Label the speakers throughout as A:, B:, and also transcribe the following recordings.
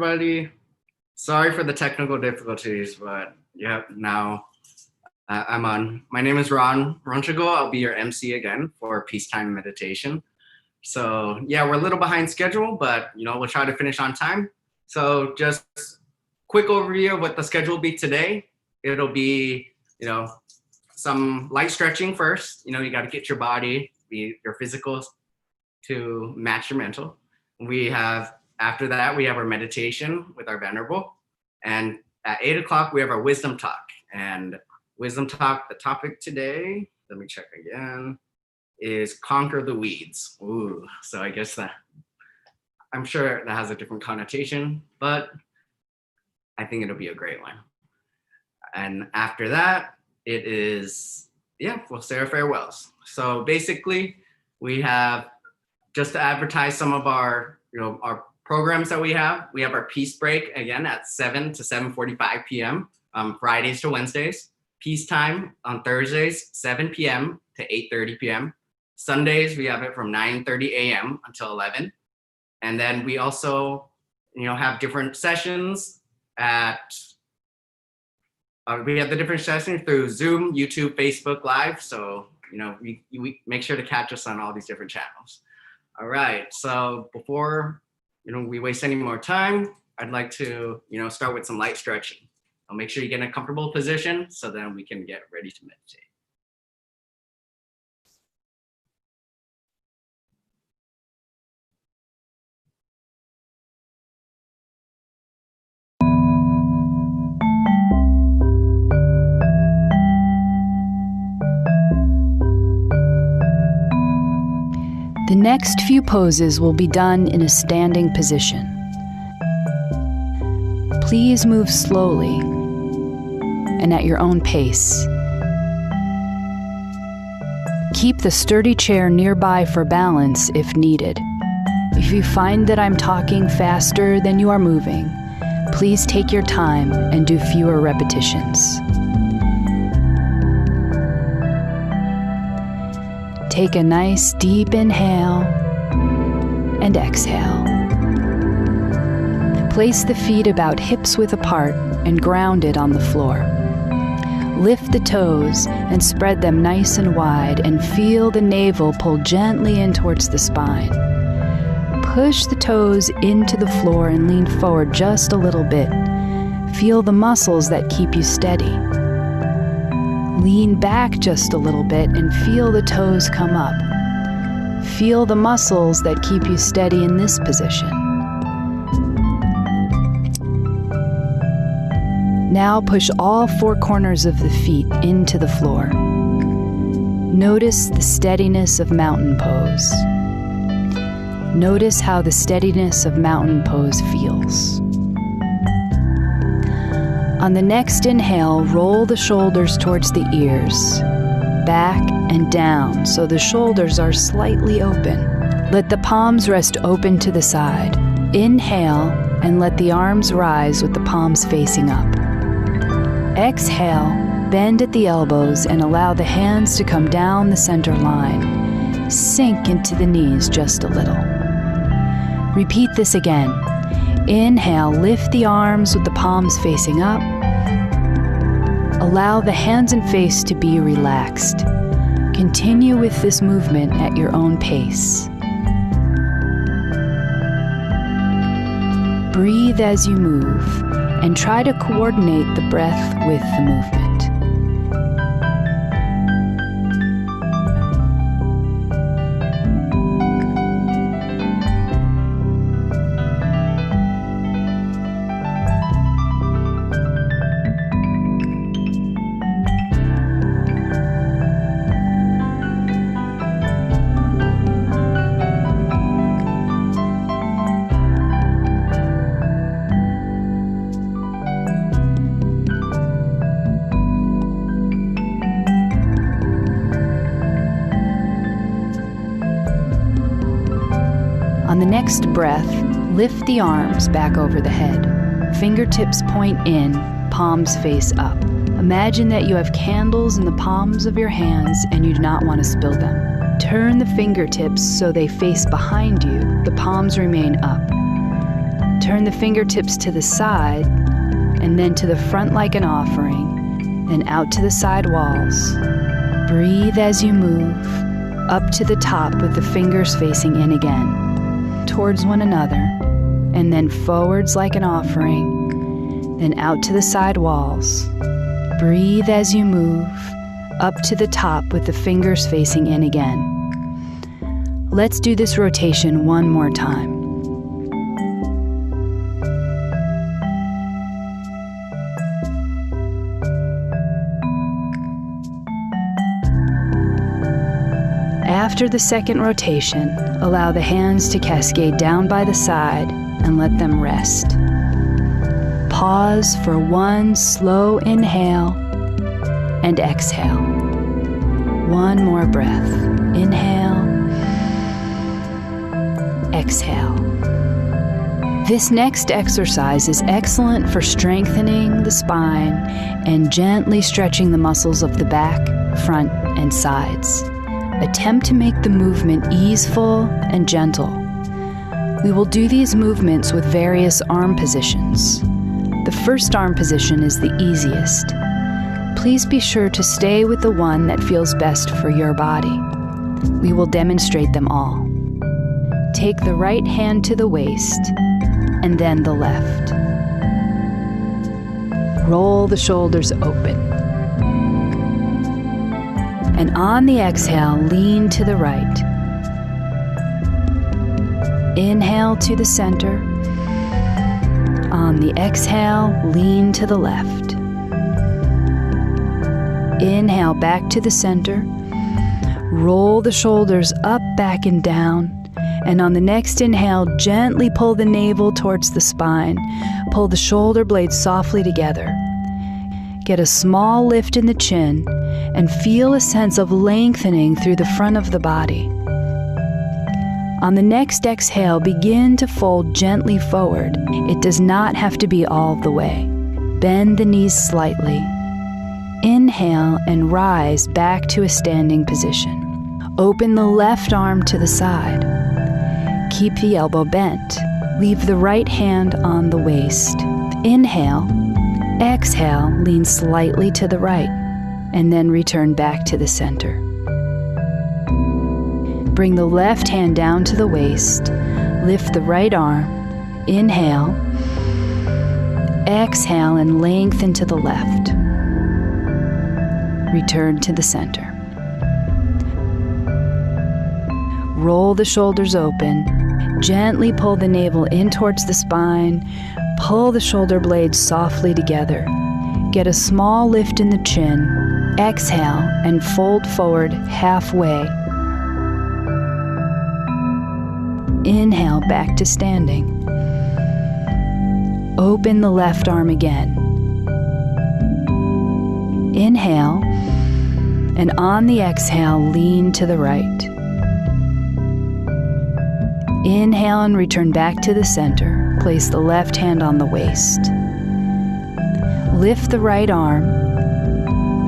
A: everybody. Sorry for the technical difficulties, but yeah, now I'm on. My name is Ron Ronchago. I'll be your MC again for Peacetime Meditation. So yeah, we're a little behind schedule, but we'll try to finish on time. So just quick overview of what the schedule will be today. It'll be, some light stretching first. You got to get your body, your physical to match your mental. After that, we have our meditation with our Venerable. And at 8 o'clock, we have our wisdom talk. And wisdom talk, the topic today, let me check again, is conquer the weeds. Ooh, so I guess I'm sure that has a different connotation, but I think it'll be a great one. And after that, it is, we'll say our farewells. So basically, we have, just to advertise some of our programs that we have our peace break again at 7 to 7:45 p.m. Fridays to Wednesdays. Peace time on Thursdays, 7 p.m. to 8:30 p.m. Sundays, we have it from 9:30 a.m. until 11. And then we also, have different sessions we have the different sessions through Zoom, YouTube, Facebook Live. So, we make sure to catch us on all these different channels. All right, so before we waste any more time, I'd like to start with some light stretching. I'll make sure you get in a comfortable position so then we can get ready to meditate.
B: The next few poses will be done in a standing position. Please move slowly and at your own pace. Keep the sturdy chair nearby for balance if needed. If you find that I'm talking faster than you are moving, please take your time and do fewer repetitions. Take a nice deep inhale and exhale. Place the feet about hips width apart and grounded on the floor. Lift the toes and spread them nice and wide and feel the navel pull gently in towards the spine. Push the toes into the floor and lean forward just a little bit. Feel the muscles that keep you steady. Lean back just a little bit and feel the toes come up. Feel the muscles that keep you steady in this position. Now push all four corners of the feet into the floor. Notice the steadiness of mountain pose. Notice how the steadiness of mountain pose feels. On the next inhale, roll the shoulders towards the ears, back and down so the shoulders are slightly open. Let the palms rest open to the side. Inhale and let the arms rise with the palms facing up. Exhale, bend at the elbows and allow the hands to come down the center line. Sink into the knees just a little. Repeat this again. Inhale, lift the arms with the palms facing up. Allow the hands and face to be relaxed. Continue with this movement at your own pace. Breathe as you move and try to coordinate the breath with the movement. On the next breath, lift the arms back over the head. Fingertips point in, palms face up. Imagine that you have candles in the palms of your hands and you do not want to spill them. Turn the fingertips so they face behind you. The palms remain up. Turn the fingertips to the side and then to the front like an offering, then out to the side walls. Breathe as you move, up to the top with the fingers facing in again, towards one another, and then forwards like an offering, then out to the side walls. Breathe as you move, up to the top with the fingers facing in again. Let's do this rotation one more time. After the second rotation, allow the hands to cascade down by the side and let them rest. Pause for one slow inhale and exhale. One more breath. Inhale, exhale. This next exercise is excellent for strengthening the spine and gently stretching the muscles of the back, front, and sides. Attempt to make the movement easeful and gentle. We will do these movements with various arm positions. The first arm position is the easiest. Please be sure to stay with the one that feels best for your body. We will demonstrate them all. Take the right hand to the waist and then the left. Roll the shoulders open. And on the exhale, lean to the right. Inhale to the center. On the exhale, lean to the left. Inhale back to the center. Roll the shoulders up, back, and down. And on the next inhale, gently pull the navel towards the spine. Pull the shoulder blades softly together. Get a small lift in the chin and feel a sense of lengthening through the front of the body. On the next exhale, begin to fold gently forward. It does not have to be all the way. Bend the knees slightly. Inhale and rise back to a standing position. Open the left arm to the side. Keep the elbow bent. Leave the right hand on the waist. Inhale. Exhale, lean slightly to the right, and then return back to the center. Bring the left hand down to the waist. Lift the right arm. Inhale. Exhale and lengthen to the left. Return to the center. Roll the shoulders open. Gently pull the navel in towards the spine. Pull the shoulder blades softly together. Get a small lift in the chin. Exhale and fold forward halfway. Inhale back to standing. Open the left arm again. Inhale, and on the exhale, lean to the right. Inhale and return back to the center. Place the left hand on the waist. Lift the right arm.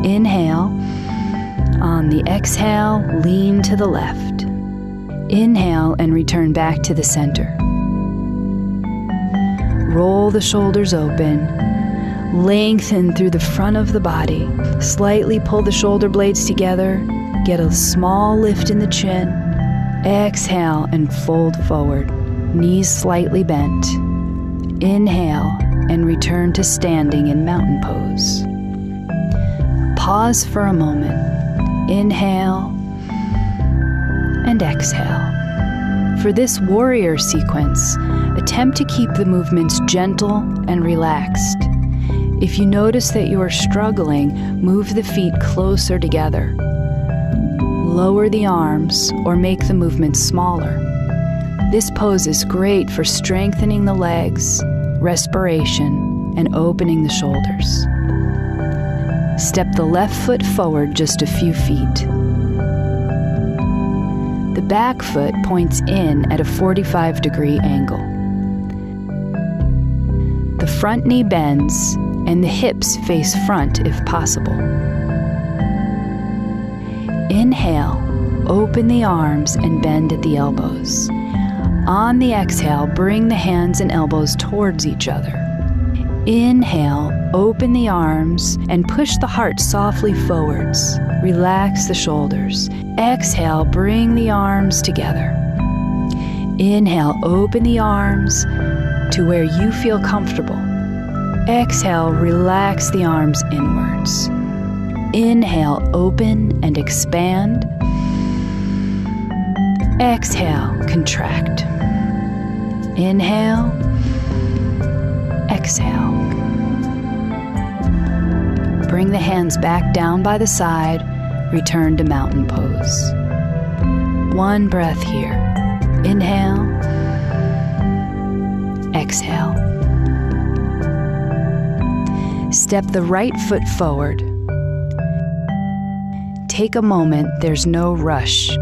B: Inhale. On the exhale, lean to the left. Inhale and return back to the center. Roll the shoulders open. Lengthen through the front of the body. Slightly pull the shoulder blades together. Get a small lift in the chin. Exhale and fold forward. Knees slightly bent. Inhale and return to standing in mountain pose. Pause for a moment. Inhale and exhale. For this warrior sequence, attempt to keep the movements gentle and relaxed. If you notice that you are struggling, move the feet closer together. Lower the arms or make the movements smaller. This pose is great for strengthening the legs, respiration, and opening the shoulders. Step the left foot forward just a few feet. The back foot points in at a 45-degree angle. The front knee bends and the hips face front if possible. Inhale, open the arms and bend at the elbows. On the exhale, bring the hands and elbows towards each other. Inhale, open the arms and push the heart softly forwards. Relax the shoulders. Exhale, bring the arms together. Inhale, open the arms to where you feel comfortable. Exhale, relax the arms inwards. Inhale, open and expand. Exhale, contract. Inhale, exhale. Bring the hands back down by the side. Return to mountain pose. One breath here. Inhale, exhale. Step the right foot forward. Take a moment, there's no rush.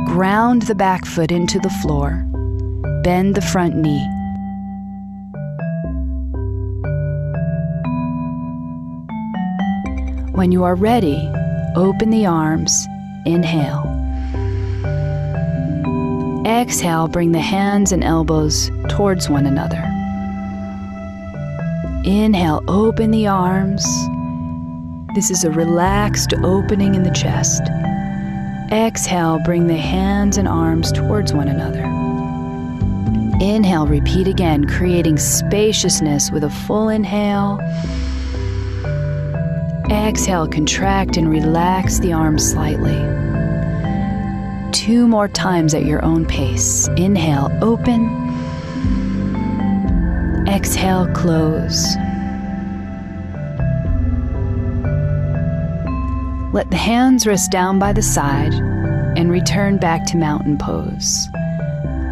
B: Ground the back foot into the floor. Bend the front knee. When you are ready, open the arms. Inhale. Exhale, bring the hands and elbows towards one another. Inhale, open the arms. This is a relaxed opening in the chest. Exhale, bring the hands and arms towards one another. Inhale, repeat again, creating spaciousness with a full inhale. Exhale, contract and relax the arms slightly. 2 more times at your own pace. Inhale, open. Exhale, close. Let the hands rest down by the side and return back to mountain pose.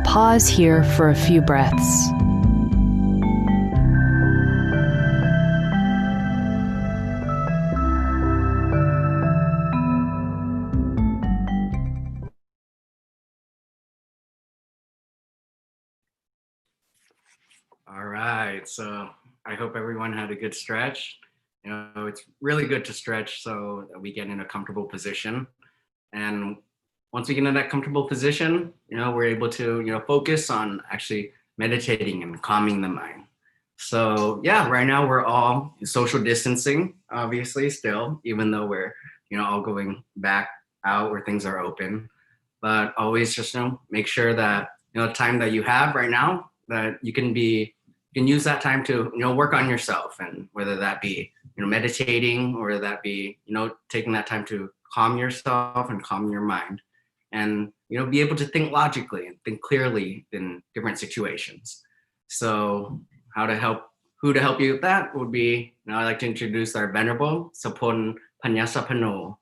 B: Pause here for a few breaths.
A: All right, so I hope everyone had a good stretch. You know, it's really good to stretch so that we get in a comfortable position. And once we get in that comfortable position, you know, we're able to, you know, focus on actually meditating and calming the mind. So yeah, right now we're all social distancing, obviously still, even though we're, you know, all going back out where things are open. But always just, you know, make sure that, you know, time that you have right now, that you can use that time to, you know, work on yourself, and whether that be, you know, meditating, or that be, you know, taking that time to calm yourself and calm your mind, and, you know, be able to think logically and think clearly in different situations. So who to help you with that would be, you know, I'd like to introduce our venerable Sophon Panyasopanoe.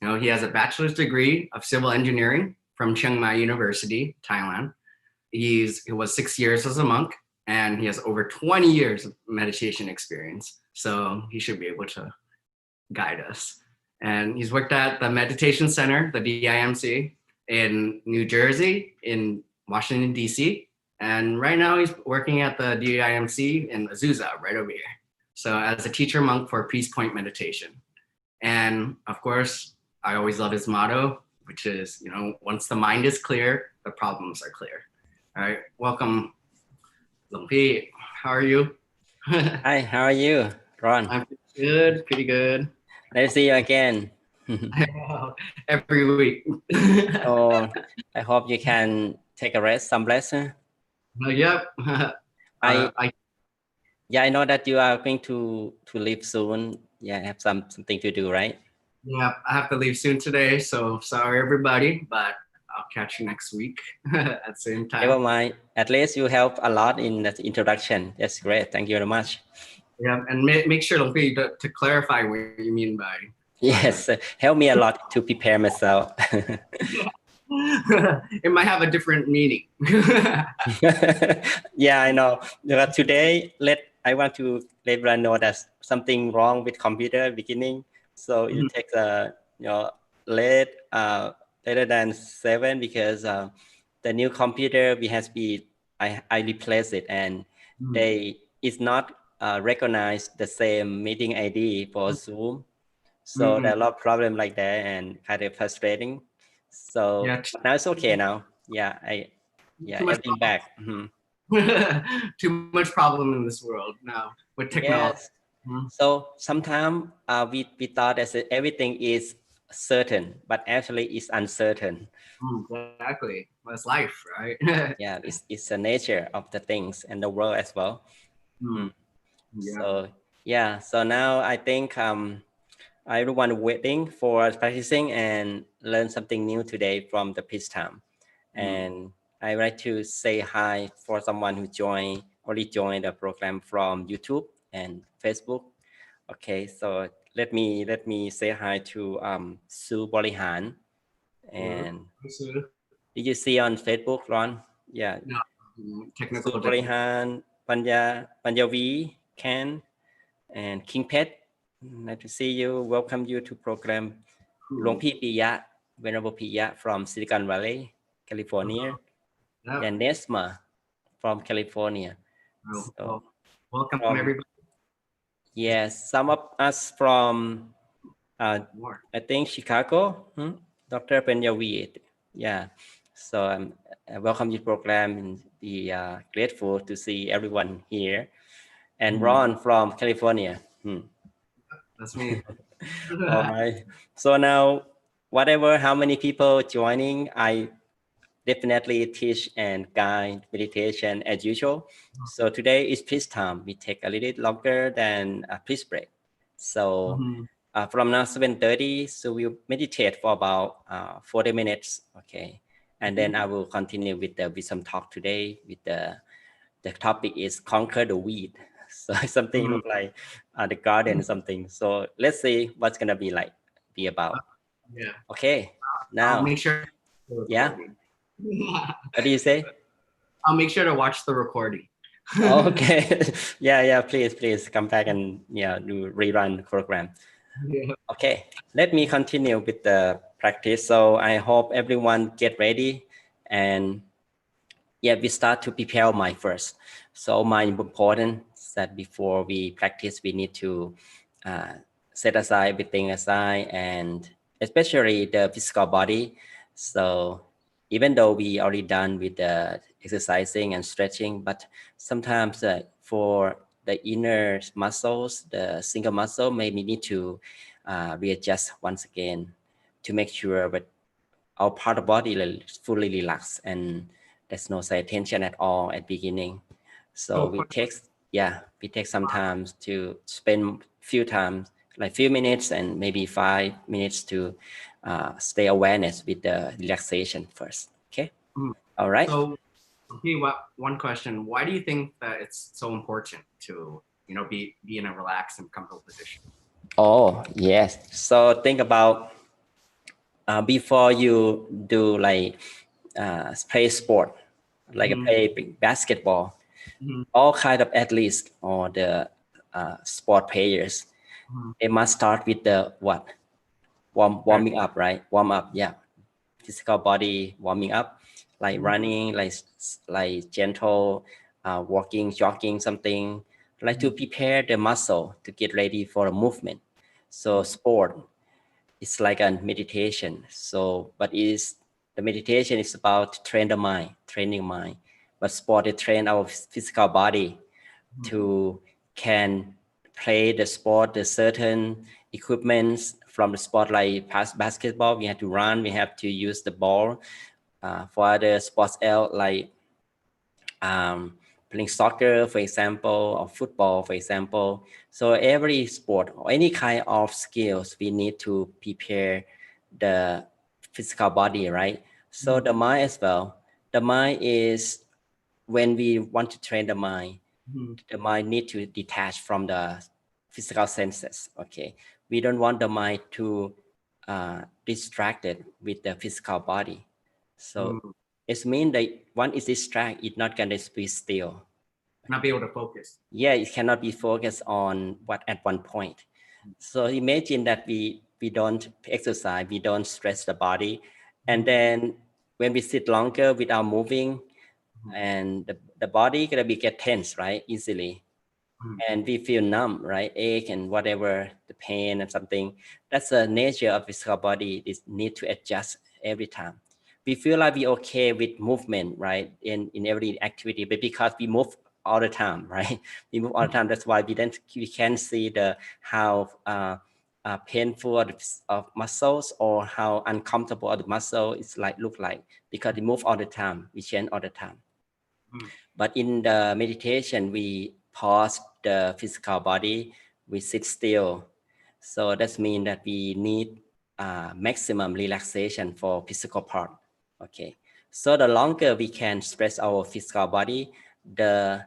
A: You know, he has a bachelor's degree of civil engineering from Chiang Mai University, Thailand. He was 6 years as a monk, and he has over 20 years of meditation experience. So he should be able to guide us. And he's worked at the Meditation Center, the DIMC, in New Jersey, in Washington, D.C. And right now he's working at the DIMC in Azusa, right over here. So as a teacher monk for Peace Point Meditation. And of course, I always love his motto, which is, you know, once the mind is clear, the problems are clear. All right, welcome, Long P. How are you?
C: Hi, how are you, Ron?
A: I'm good, pretty good.
C: Nice to see you again.
A: Every week.
C: So I hope you can take a rest, some rest.
A: Yep.
C: I know that you are going to leave soon. Yeah, have something to do, right?
A: Yeah, I have to leave soon today, so sorry everybody, but I'll catch you next week at the same time.
C: Never mind. At least you help a lot in the introduction. That's great. Thank you very much.
A: Yeah, and make sure to clarify what you mean by.
C: Yes, help me a lot to prepare myself.
A: It might have a different meaning.
C: Yeah, I know. But today, I want to let everyone know that something wrong with computer beginning. So it takes later than 7 because the new computer I replaced it, and it's not recognize the same meeting ID for Zoom. So there are a lot of problems like that, and kind of frustrating. So
A: yeah.
C: now it's okay now. Yeah, Yeah,
A: Too much
C: everything back. Mhm.
A: too much problem in this world now with technology.
C: Yes.
A: Mhm.
C: So sometimes we thought that everything is certain, but actually it's uncertain.
A: Exactly. That's life, right?
C: Yeah, it's the nature of the things and the world as well.
A: Mm,
C: Mm.
A: yeah.
C: So yeah, so now I think everyone waiting for practicing and learn something new today from the peace time. And I like to say hi for someone who already joined the program from YouTube and Facebook. Okay, so let me say hi to Sue Bolihan. And
A: So,
C: did you see on Facebook, Ron? Yeah,
A: no,
C: Sue
A: technical difficulty.
C: Bolihan, Panjavi, Ken, and King Pet. Nice to see you. Welcome you to program Luang Pi Piya, Venerable Piya from Silicon Valley, California,
A: Yeah.
C: and Nesma from California.
A: Oh,
C: So
A: well, welcome
C: from
A: everybody.
C: yes, some of us from
A: More.
C: I think Chicago, Dr. Penyawi. Yeah. So welcome to the program and be grateful to see everyone here. And Ron from California.
A: That's me.
C: All right. So now, how many people joining, I definitely teach and guide meditation as usual. So today is peace time. We take a little longer than a peace break. So from now 7:30, so we'll meditate for about 40 minutes. Okay. And then I will continue with the wisdom talk today with the topic is conquer the weed. So something look like the garden or something. So let's see what's gonna be about.
A: Yeah.
C: Okay.
A: I'll
C: Now,
A: make sure.
C: yeah. What do you say?
A: I'll make sure to watch the recording.
C: Okay. Yeah. Please come back and do rerun the program.
A: Yeah.
C: Okay. Let me continue with the practice. So I hope everyone get ready and we start to prepare mind first. So mind important that before we practice, we need to uh, set aside everything aside, and especially the physical body. So even though we already done with the exercising and stretching, but sometimes for the inner muscles, the single muscle, maybe need to readjust once again to make sure that our part of body is fully relaxed and there's no say tension at all at beginning. So we take some time to spend few times, like few minutes and maybe 5 minutes to stay awareness with the relaxation first. Okay. All right.
A: So, one question: why do you think that it's so important to be in a relaxed and comfortable position?
C: Oh yes. So think about before you do play sport, like play basketball, all kind of athletes or the sport players, they must start with the what? Warming up, right? Warm up, yeah. Physical body warming up, like running, like gentle walking, jogging, something like to prepare the muscle to get ready for a movement. So sport, it's like a meditation. So, but the meditation is about training mind. But sport is train our physical body to can play the sport, the certain equipments from the sport like past basketball. We have to run, we have to use the ball. For other sports like playing soccer, for example, or football, for example. So every sport or any kind of skills, we need to prepare the physical body, right? So the mind as well. The mind is when we want to train the mind need to detach from the physical senses. Okay, we don't want the mind to distracted with the physical body. So it means that one is distracted, it's not gonna be still.
A: Not be able to focus.
C: Yeah, it cannot be focused on what at one point. So imagine that we don't exercise, we don't stress the body, and then when we sit longer without moving, and the body gonna be get tense, right, easily, and we feel numb, right, ache and whatever, the pain and something. That's the nature of physical body. Is need to adjust every time. we feel like we okay with movement, right? In every activity, but because we move all the time, right? We move all the time. That's why we can see how painful of muscles or how uncomfortable the muscle is look like, because we move all the time, we change all the time. But in the meditation, we pause the physical body, we sit still. So that means that we need maximum relaxation for physical part. Okay. So the longer we can stress our physical body, the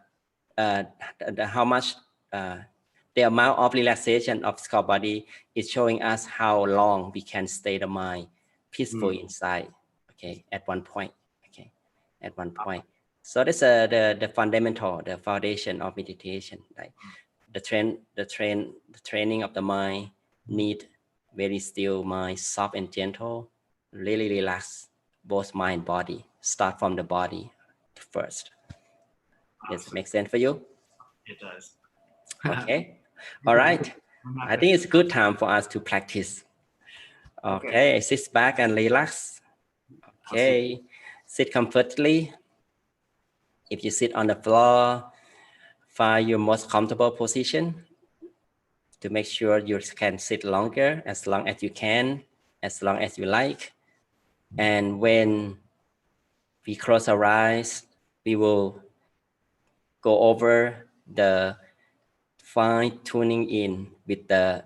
C: how much the amount of relaxation of physical body is showing us how long we can stay the mind peaceful inside. Okay, at one point. Okay, at one point. So that's the fundamental, the foundation of meditation. Like the training of the mind need very still mind, soft and gentle, really relax both mind and body. Start from the body first. Does it make sense for you?
A: It does.
C: Okay. All right. I think it's a good time for us to practice. Okay. Sit back and relax. Okay. Sit comfortably. If you sit on the floor, find your most comfortable position to make sure you can sit longer, as long as you can, as long as you like. And when we close our eyes, we will go over the fine tuning in with the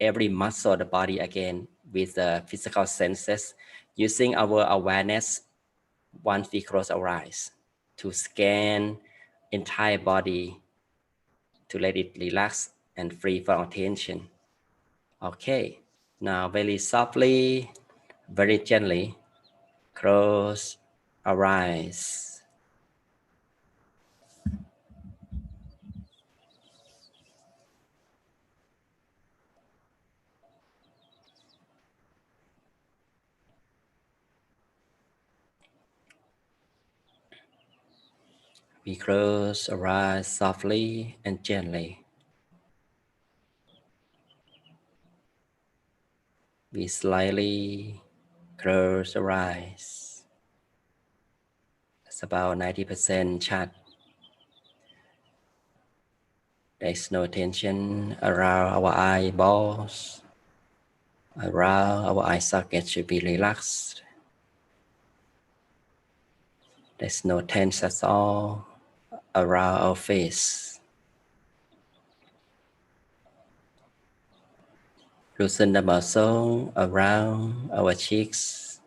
C: every muscle of the body again with the physical senses, using our awareness once we close our eyes to scan entire body to let it relax and free from tension. Okay, now very softly, very gently, close our eyes. We close our eyes softly and gently. We slightly close our eyes. It's about 90% shut. There's no tension around our eyeballs. Around our eye socket should be relaxed. There's no tension at all around our face. Loosen the muscle around our cheeks,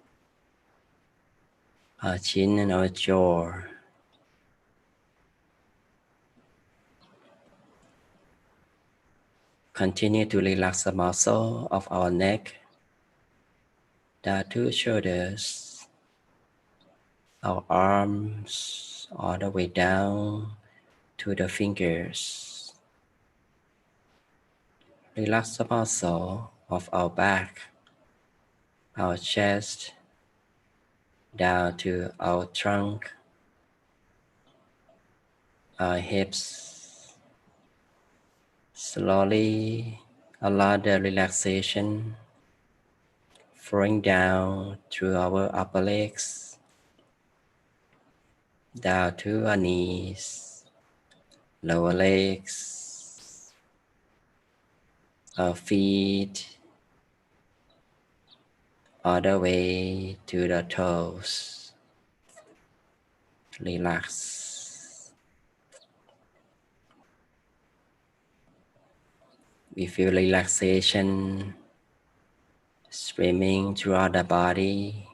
C: our chin and our jaw. Continue to relax the muscle of our neck, down to shoulders, our arms, all the way down to the fingers. Relax the muscle of our back, our chest, down to our trunk, our hips. Slowly allow the relaxation flowing down through our upper legs, down to our knees, lower legs, our feet, all the way to the toes. Relax. We feel relaxation streaming throughout the body.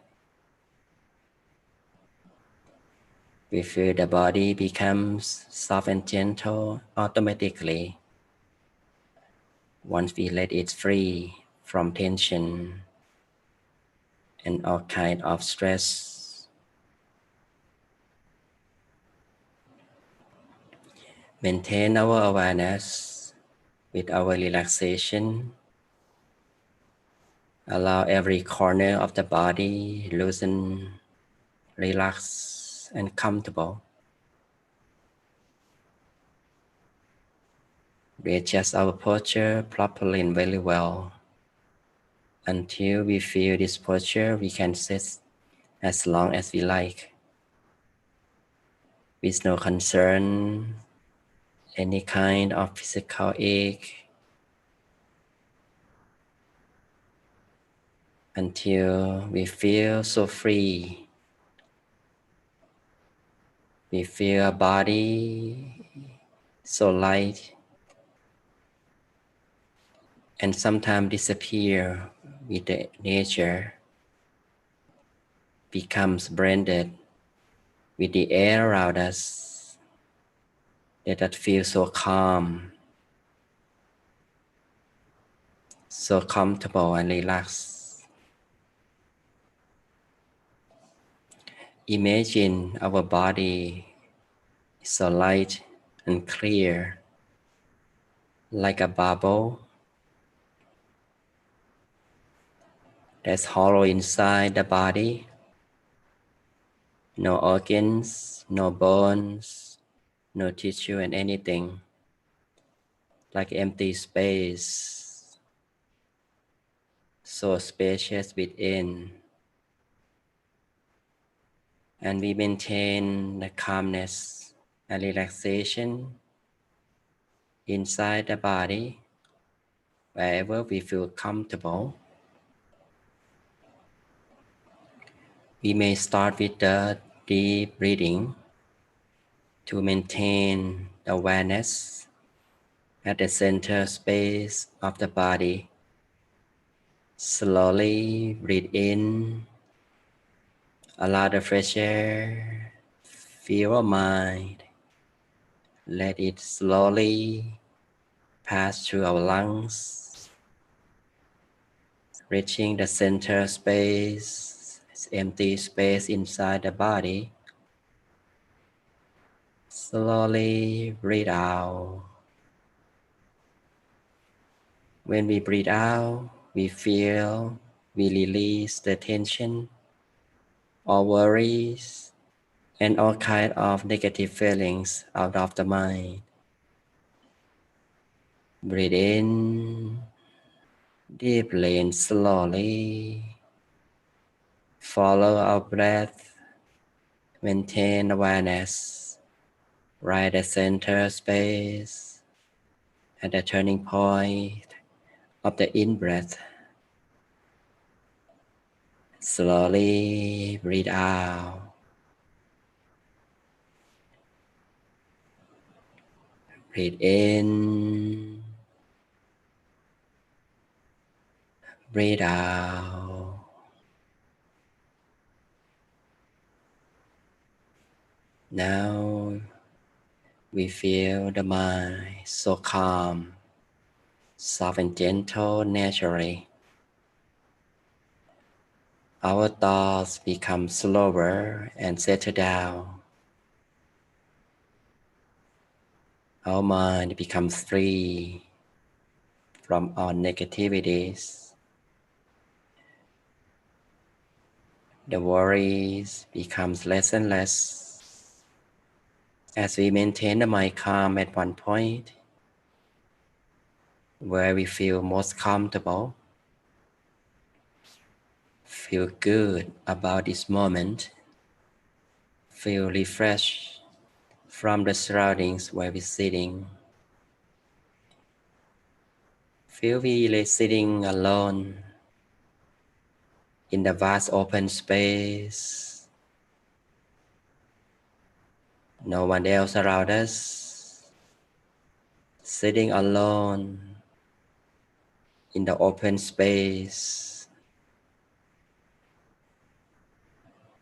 C: We feel the body becomes soft and gentle automatically once we let it free from tension and all kind of stress. Maintain our awareness with our relaxation. Allow every corner of the body loosen, relax, and comfortable. Readjust our posture properly and very well. Until we feel this posture, we can sit as long as we like, with no concern, any kind of physical ache, until we feel so free. We feel our body so light and sometimes disappear with the nature, becomes blended with the air around us. Let us feel so calm, so comfortable and relaxed. Imagine our body is so light and clear, like a bubble that's hollow inside the body. No organs, no bones, no tissue and anything. Like empty space, so spacious within. And we maintain the calmness and relaxation inside the body, wherever we feel comfortable. We may start with the deep breathing to maintain the awareness at the center space of the body. Slowly breathe in, allow the fresh air, fill our mind. Let it slowly pass through our lungs, reaching the center space, empty space inside the body. Slowly breathe out. When we breathe out, we feel we release the tension, all worries, and all kind of negative feelings out of the mind. Breathe in deeply and slowly. Follow our breath. Maintain awareness right at the center space, at the turning point of the in-breath. Slowly breathe out. Breathe in. Breathe out. Now we feel the mind so calm, soft and gentle naturally. Our thoughts become slower and settle down. Our mind becomes free from all negativities. The worries becomes less and less as we maintain the mind calm at one point where we feel most comfortable. Feel good about this moment. Feel refreshed from the surroundings where we're sitting. Feel we sitting alone in the vast open space. No one else around us. Sitting alone in the open space,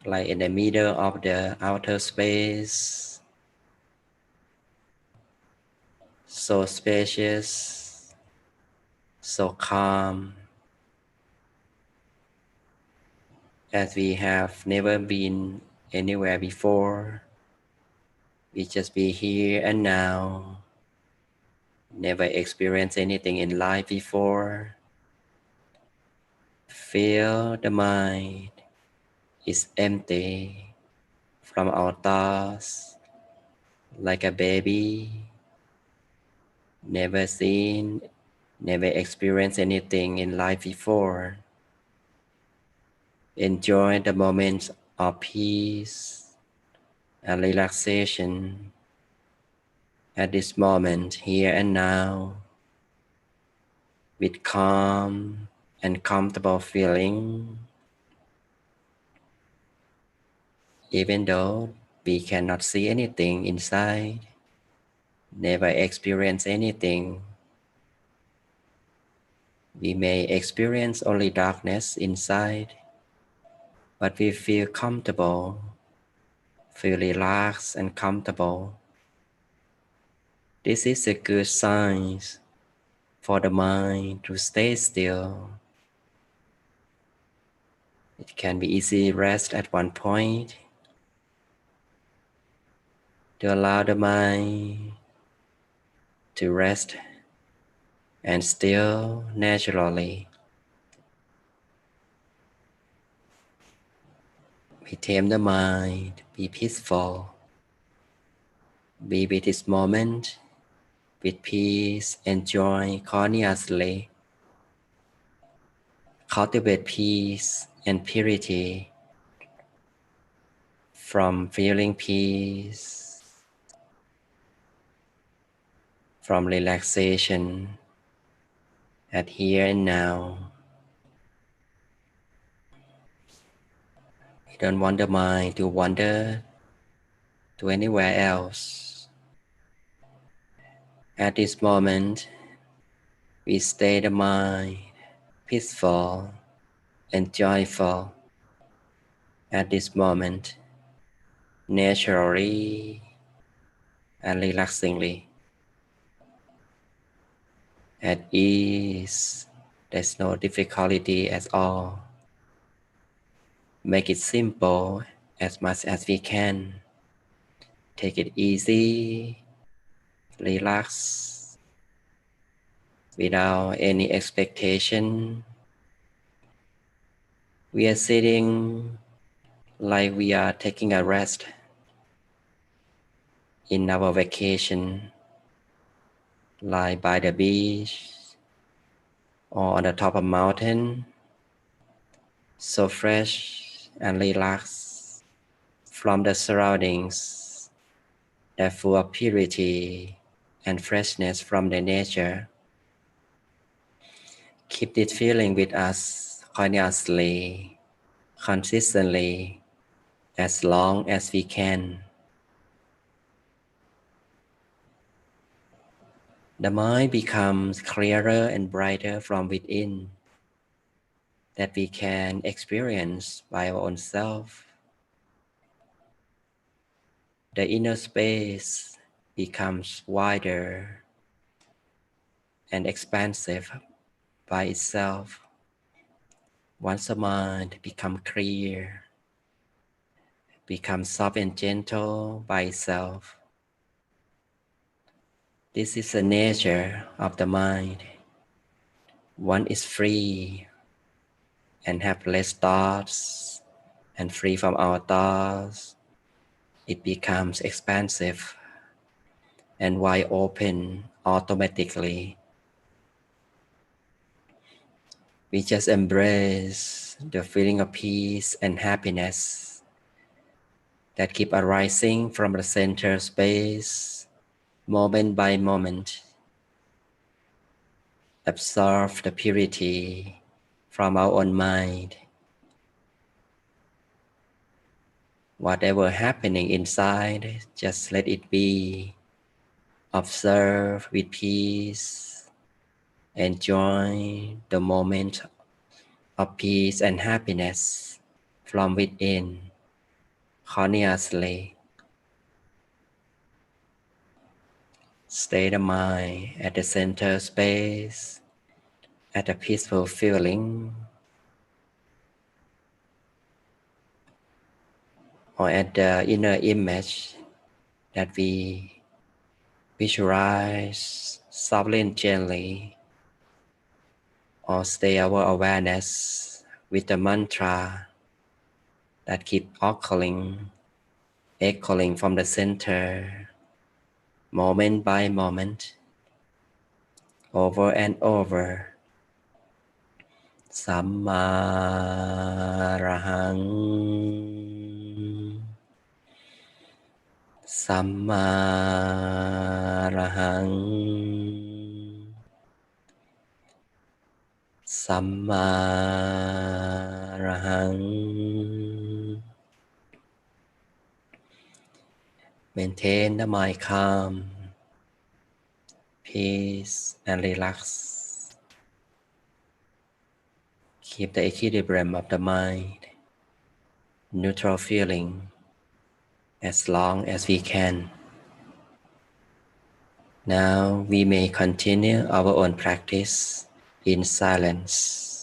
C: like in the middle of the outer space. So spacious, so calm, as we have never been anywhere before. We just be here and now. Never experienced anything in life before. Feel the mind is empty from our thoughts, like a baby. Never seen, never experienced anything in life before. Enjoy the moment of peace and relaxation at this moment, here and now, with calm and comfortable feeling, even though we cannot see anything inside, never experience anything. We may experience only darkness inside, but we feel comfortable, feel relaxed and comfortable. This is a good sign for the mind to stay still. It can be easy rest at one point to allow the mind to rest and still naturally. We tame the mind, be peaceful, be with this moment with peace and joy continuously. Cultivate peace and purity from feeling peace, from relaxation at here and now. We don't want the mind to wander to anywhere else. At this moment, we stay the mind peaceful and joyful at this moment, naturally and relaxingly. At ease, there's no difficulty at all. Make it simple as much as we can. Take it easy, relax, without any expectation. We are sitting like we are taking a rest in our vacation, like by the beach or on the top of a mountain, so fresh and relaxed from the surroundings that full of purity and freshness from the nature. Keep this feeling with us continuously, consistently, as long as we can. The mind becomes clearer and brighter from within, that we can experience by our own self. The inner space becomes wider and expansive by itself. Once the mind becomes clear, becomes soft and gentle by itself. This is the nature of the mind. One is free and have less thoughts, and free from our thoughts, it becomes expansive and wide open automatically. We just embrace the feeling of peace and happiness that keep arising from the center space, moment by moment. Absorb the purity from our own mind. Whatever happening inside, just let it be. Observe with peace. Enjoy the moment of peace and happiness from within, continuously. Stay the mind at the center space, at a peaceful feeling, or at the inner image that we visualize softly and gently, or stay our awareness with the mantra that keep echoing from the center, moment by moment, over and over. Samma Rahang. สัมมาอรหังสัมมาอรหัง Maintain the mind calm, peace and relax. Keep the equilibrium of the mind, neutral feeling as long as we can. Now we may continue our own practice in silence.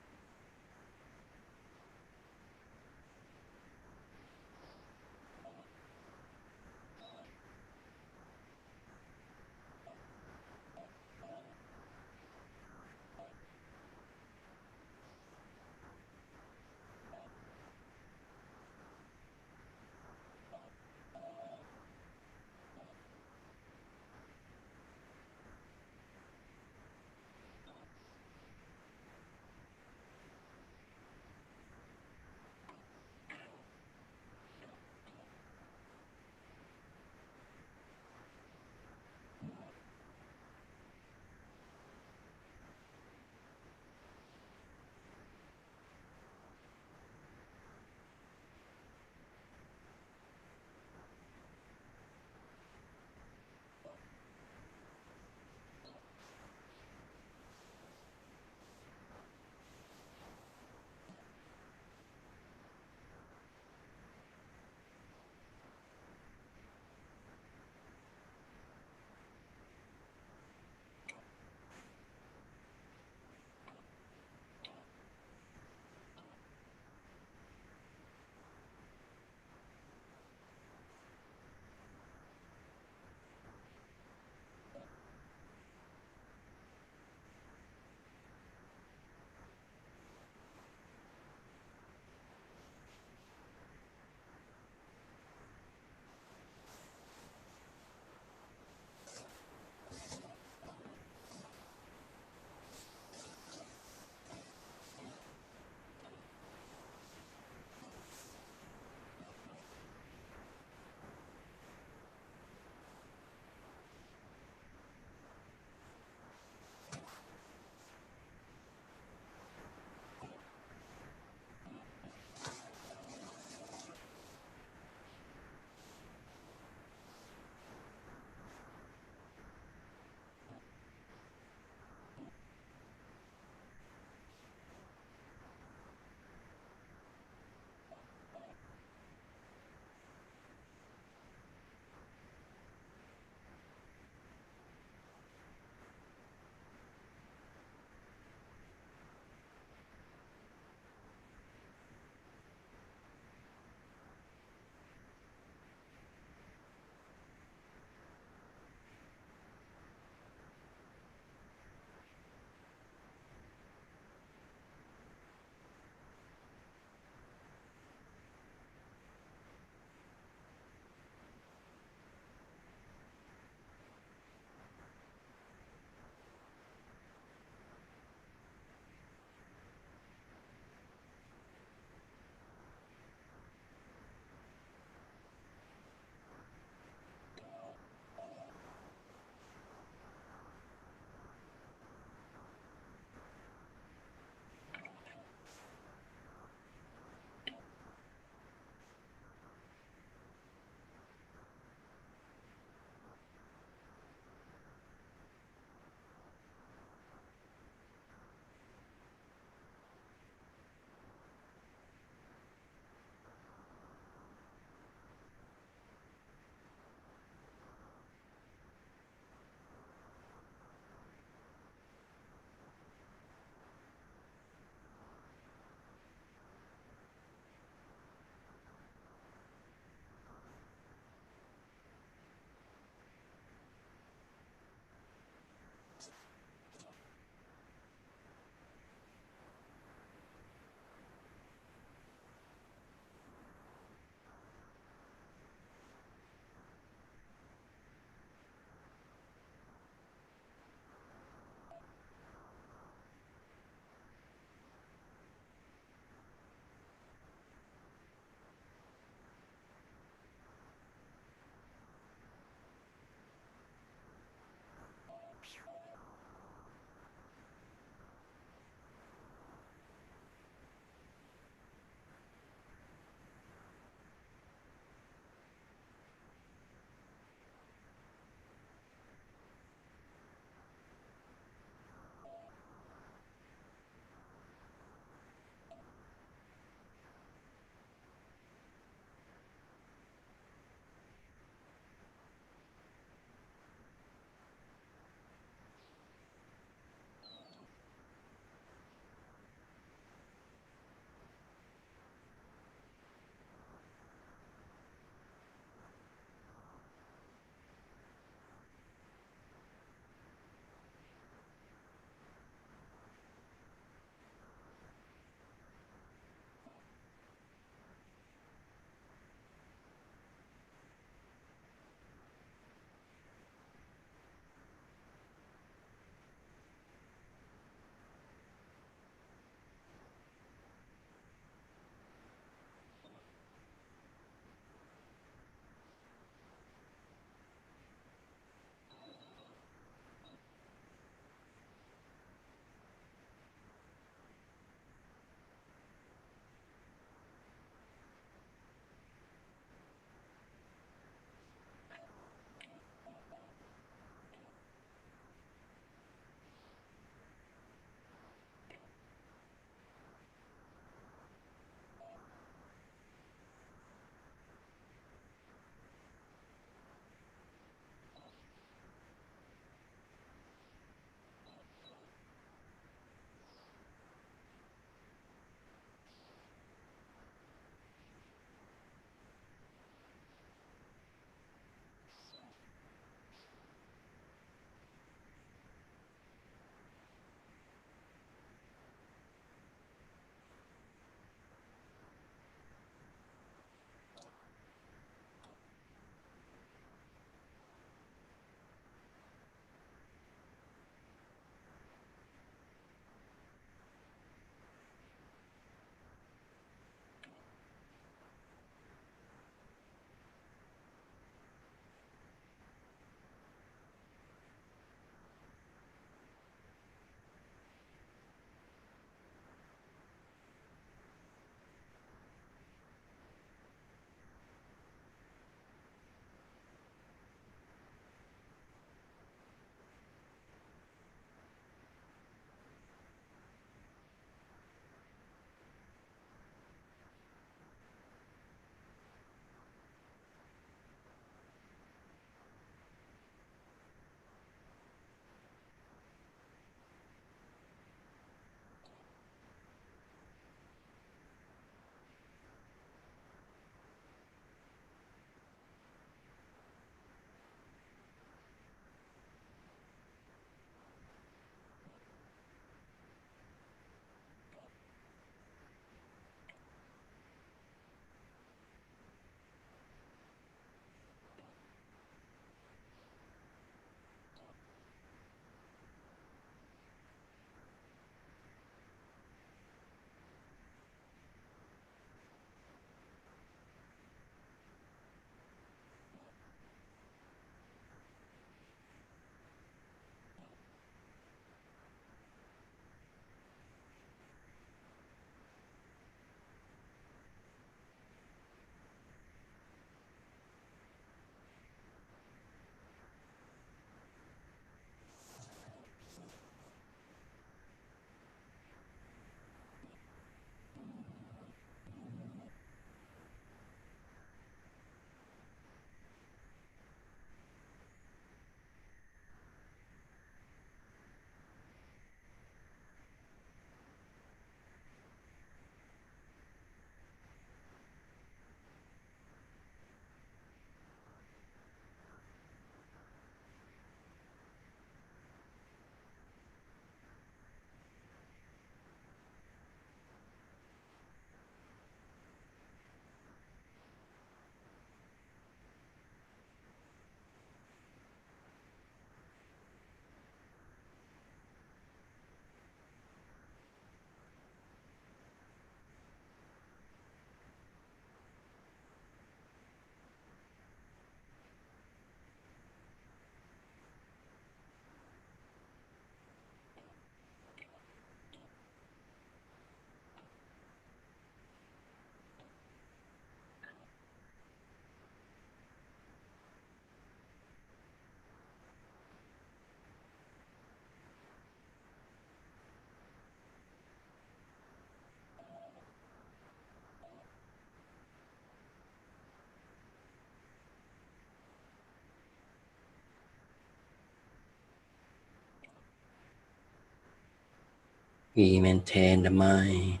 C: We maintain the mind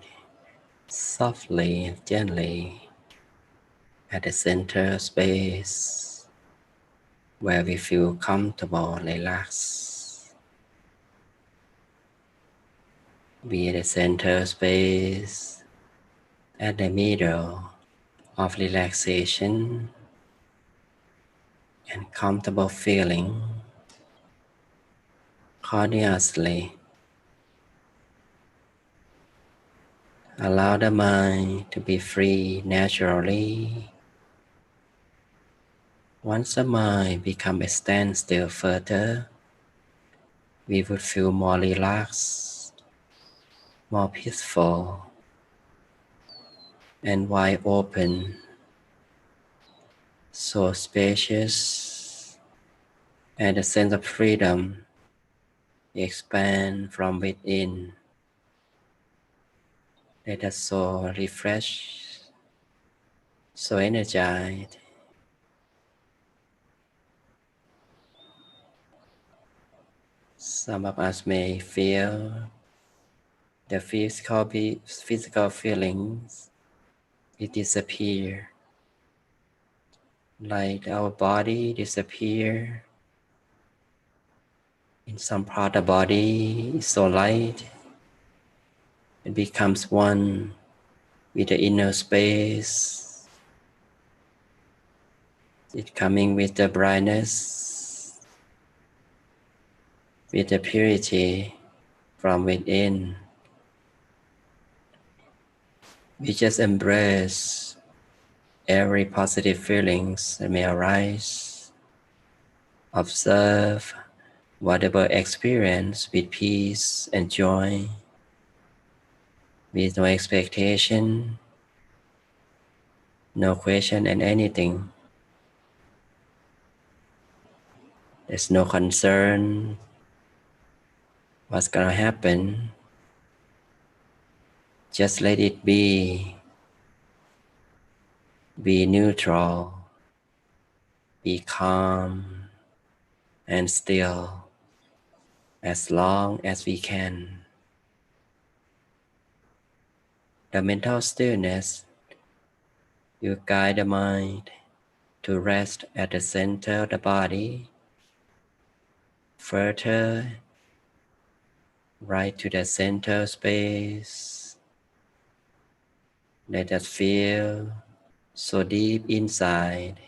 C: softly and gently at the center space where we feel comfortable, relaxed. Be the center space at the middle of relaxation and comfortable feeling continuously. Allow the mind to be free naturally. Once the mind becomes a standstill further, we would feel more relaxed, more peaceful, and wide open, so spacious, and the sense of freedom expand from within. Let us so refreshed, so energized. Some of us may feel the physical feelings, it disappear, like our body disappear. In some part of the body is so light, it becomes one with the inner space. It coming with the brightness, with the purity from within. We just embrace every positive feelings that may arise. Observe whatever experience with peace and joy, with no expectation, no question and anything. There's no concern what's gonna happen. Just let it be neutral, be calm and still as long as we can. The mental stillness will guide the mind to rest at the center of the body, further right to the center space. Let us feel so deep inside.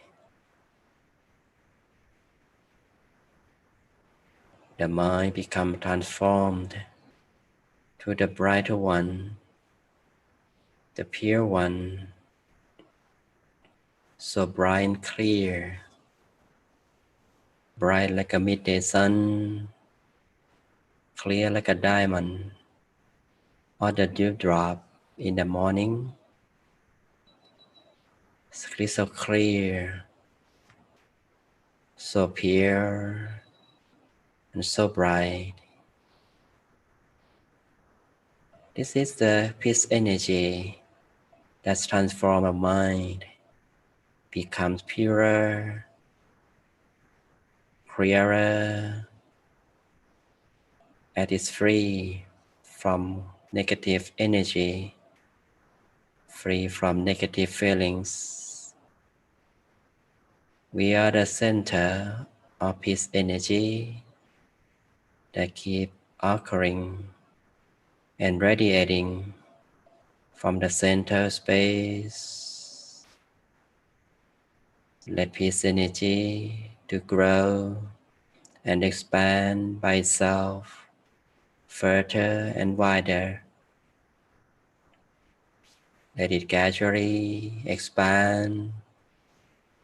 C: The mind becomes transformed to the brighter one, the pure one, so bright and clear, bright like a midday sun, clear like a diamond, or the dewdrop in the morning. It's so clear, so pure, and so bright. This is the peace energy that transforms our mind, becomes purer, clearer, and is free from negative energy, free from negative feelings. We are the center of peace energy that keep occurring and radiating from the center space. Let peace energy to grow and expand by itself further and wider. Let it gradually expand,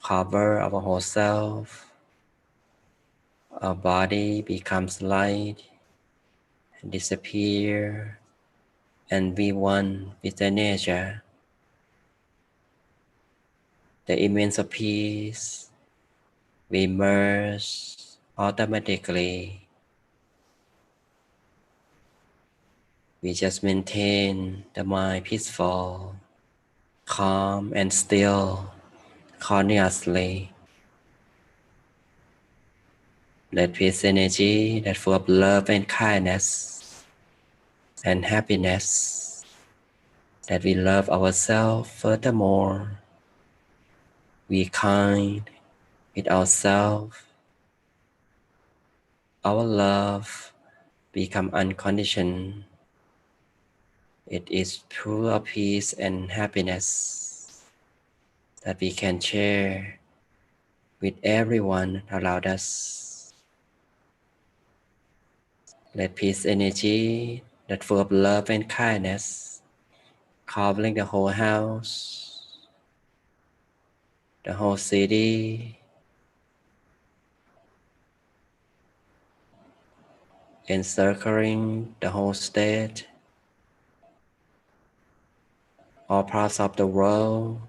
C: cover our whole self. Our body becomes light and disappear, and be one with the nature. The immense of peace we merge automatically. We just maintain the mind peaceful, calm and still continuously. Let peace energy that full of love and kindness and happiness, that we love ourselves furthermore. We kind with ourselves. Our love become unconditional. It is pure peace and happiness that we can share with everyone around us. Let peace energy that full of love and kindness covering the whole house, the whole city, encircling the whole state, all parts of the world,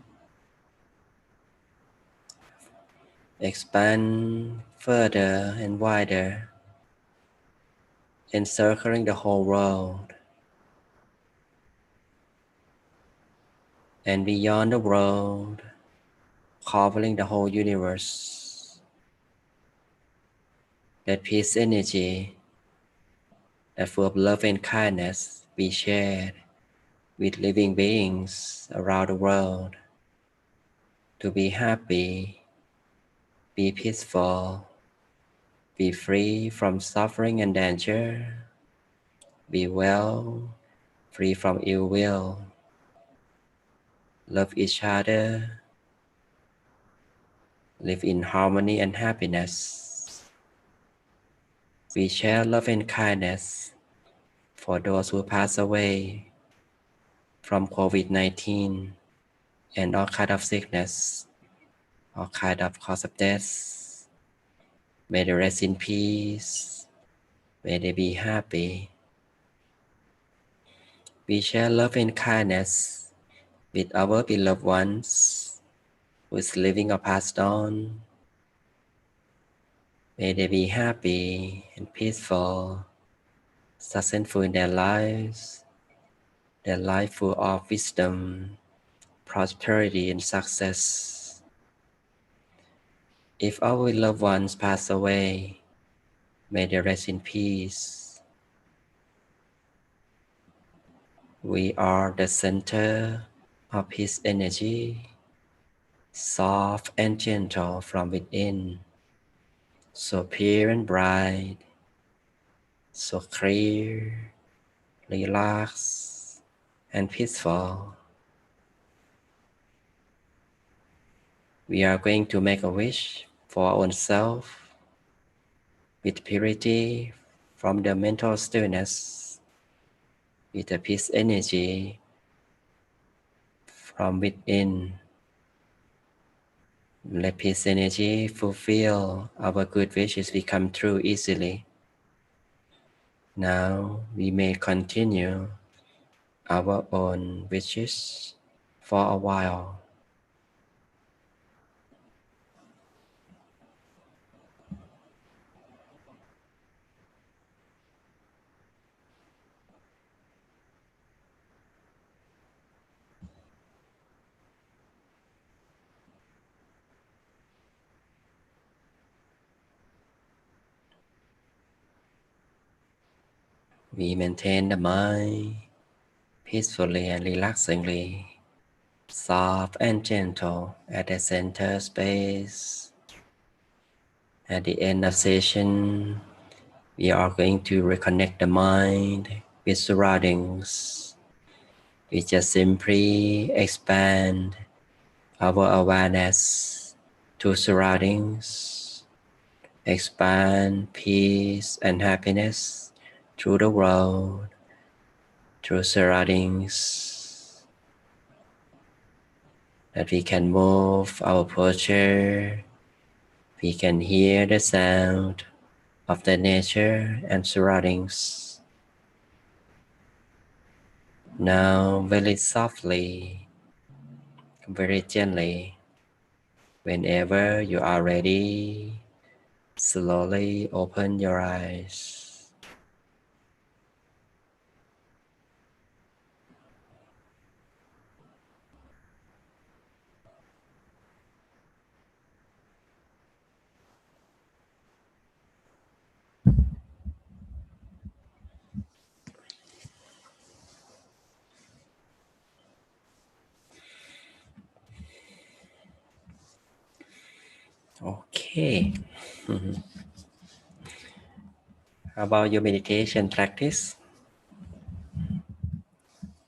C: expand further and wider, encircling the whole world, and beyond the world, covering the whole universe. Let peace energy, that full of love and kindness, be shared with living beings around the world to be happy, be peaceful, be free from suffering and danger, be well, free from ill will, love each other, live in harmony and happiness. We share love and kindness for those who pass away from COVID-19 and all kind of sickness, all kind of cause of death. May they rest in peace. May they be happy. We share love and kindness with our beloved ones who is living or passed on. May they be happy and peaceful, successful in their life full of wisdom, prosperity, and success. If our loved ones pass away, may they rest in peace. We are the center of His energy, soft and gentle from within, so pure and bright, so clear, relaxed, and peaceful. We are going to make a wish for our own self with purity from the mental stillness, with the peace energy from within. Let peace energy fulfill our good wishes become true easily. Now we may continue our own wishes for a while. We maintain the mind peacefully and relaxingly, soft and gentle at the center space. At the end of session, we are going to reconnect the mind with surroundings. We just simply expand our awareness to surroundings, expand peace and happiness through the world, through surroundings, that we can move our posture, we can hear the sound of the nature and surroundings. Now, very softly, very gently, whenever you are ready, slowly open your eyes. Okay. Mhm. How about your meditation practice?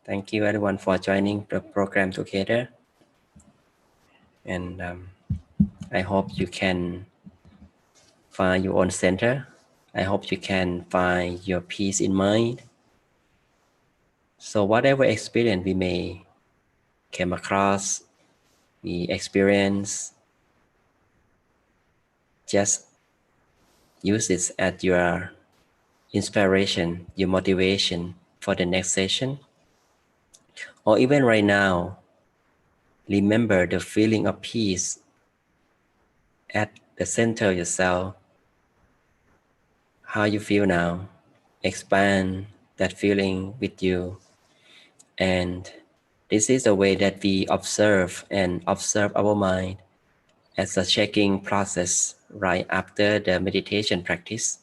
C: Thank you everyone for joining the program together. And I hope you can find your own center. I hope you can find your peace in mind. So whatever experience we may came across, we experience, just use it as your inspiration, your motivation for the next session. Or even right now, remember the feeling of peace at the center of yourself. How you feel now. Expand that feeling with you. And this is the way that we observe our mind as a checking process right after the meditation practice.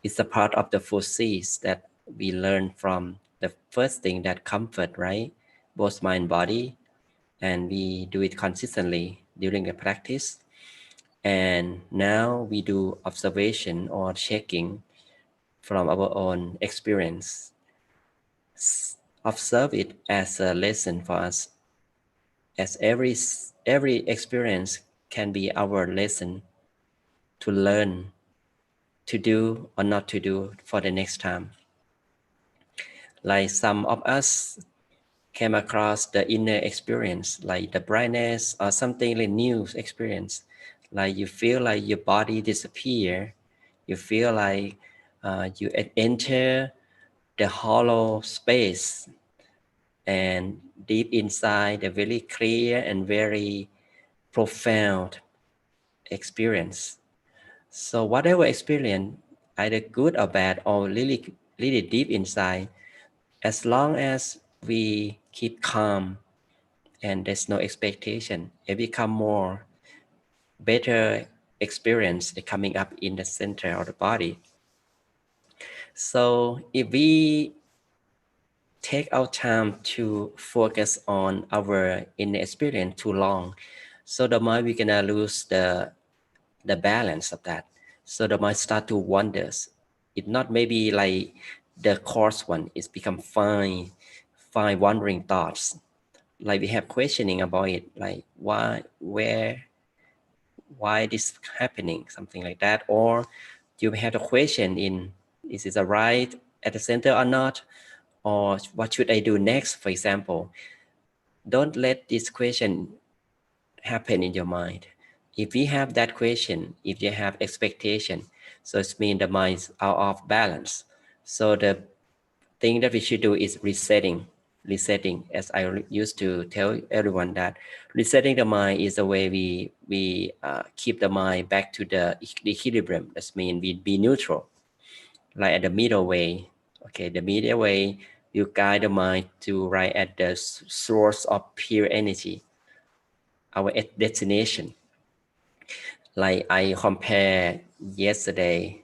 C: It's a part of the 4Cs that we learn from the first thing, that comfort, right? Both mind and body. And we do it consistently during the practice. And now we do observation or checking from our own experience. Observe it as a lesson for us, as every experience can be our lesson to learn, to do or not to do for the next time. Like some of us came across the inner experience, like the brightness or something like new experience, like you feel like your body disappear, you feel like you enter the hollow space, and deep inside a very clear and very profound experience. So whatever experience, either good or bad or really deep inside, as long as we keep calm and there's no expectation, it become more better experience coming up in the center of the body. So if we take our time to focus on our inner experience too long, so the mind we're gonna lose the balance of that. So the mind start to wonders. It not maybe like the coarse one, it's become fine wandering thoughts. Like we have questioning about it, like why this happening, something like that. Or you have a question in, is it right at the center or not? Or what should I do next, for example? Don't let this question happen in your mind. If you have that question, if you have expectation, so it means the mind is out of balance. So the thing that we should do is resetting. As I used to tell everyone, that resetting the mind is the way we keep the mind back to the equilibrium. That means we be neutral, like at the middle way. Okay, the middle way, you guide the mind to right at the source of pure energy, our destination. Like I compare yesterday,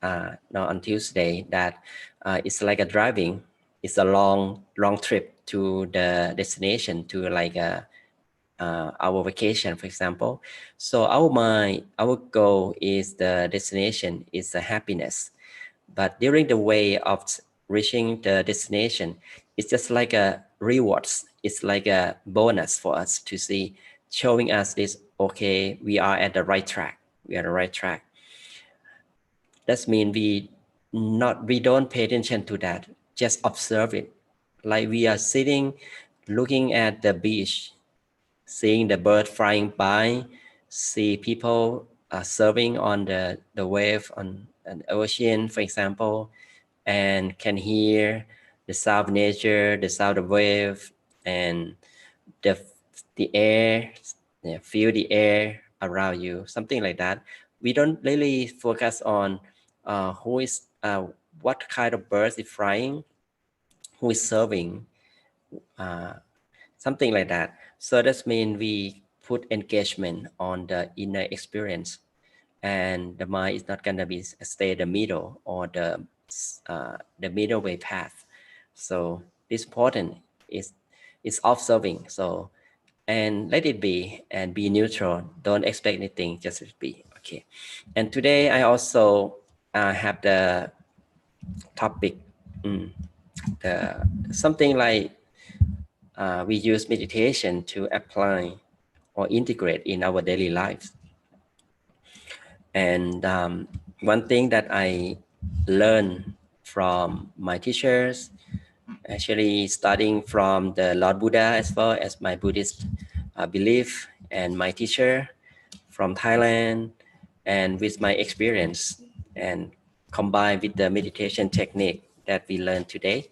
C: no, on Tuesday, that it's like a driving. It's a long trip to the destination, to like our vacation, for example. So our goal is the destination, is the happiness. But during the way of reaching the destination, it's just like a rewards. It's like a bonus for us to see, showing us this, okay, we are at the right track. We are on the right track. That means we don't pay attention to that. Just observe it. Like we are sitting, looking at the beach, seeing the bird flying by, see people surfing on the wave on an ocean, for example, and can hear the sound of nature, the sound of wave, and the air, feel the air around you, something like that. We don't really focus on what kind of birds is flying, who is serving, something like that. So that means we put engagement on the inner experience, and the mind is not gonna be stay the middle or the middle way path. So this important is observing. So and let it be and be neutral. Don't expect anything, just be. Okay, and today I also have the topic, something like we use meditation to apply or integrate in our daily lives. And one thing that I learned from my teachers, actually studying from the Lord Buddha as well as my Buddhist belief, and my teacher from Thailand, and with my experience, and combined with the meditation technique that we learned today,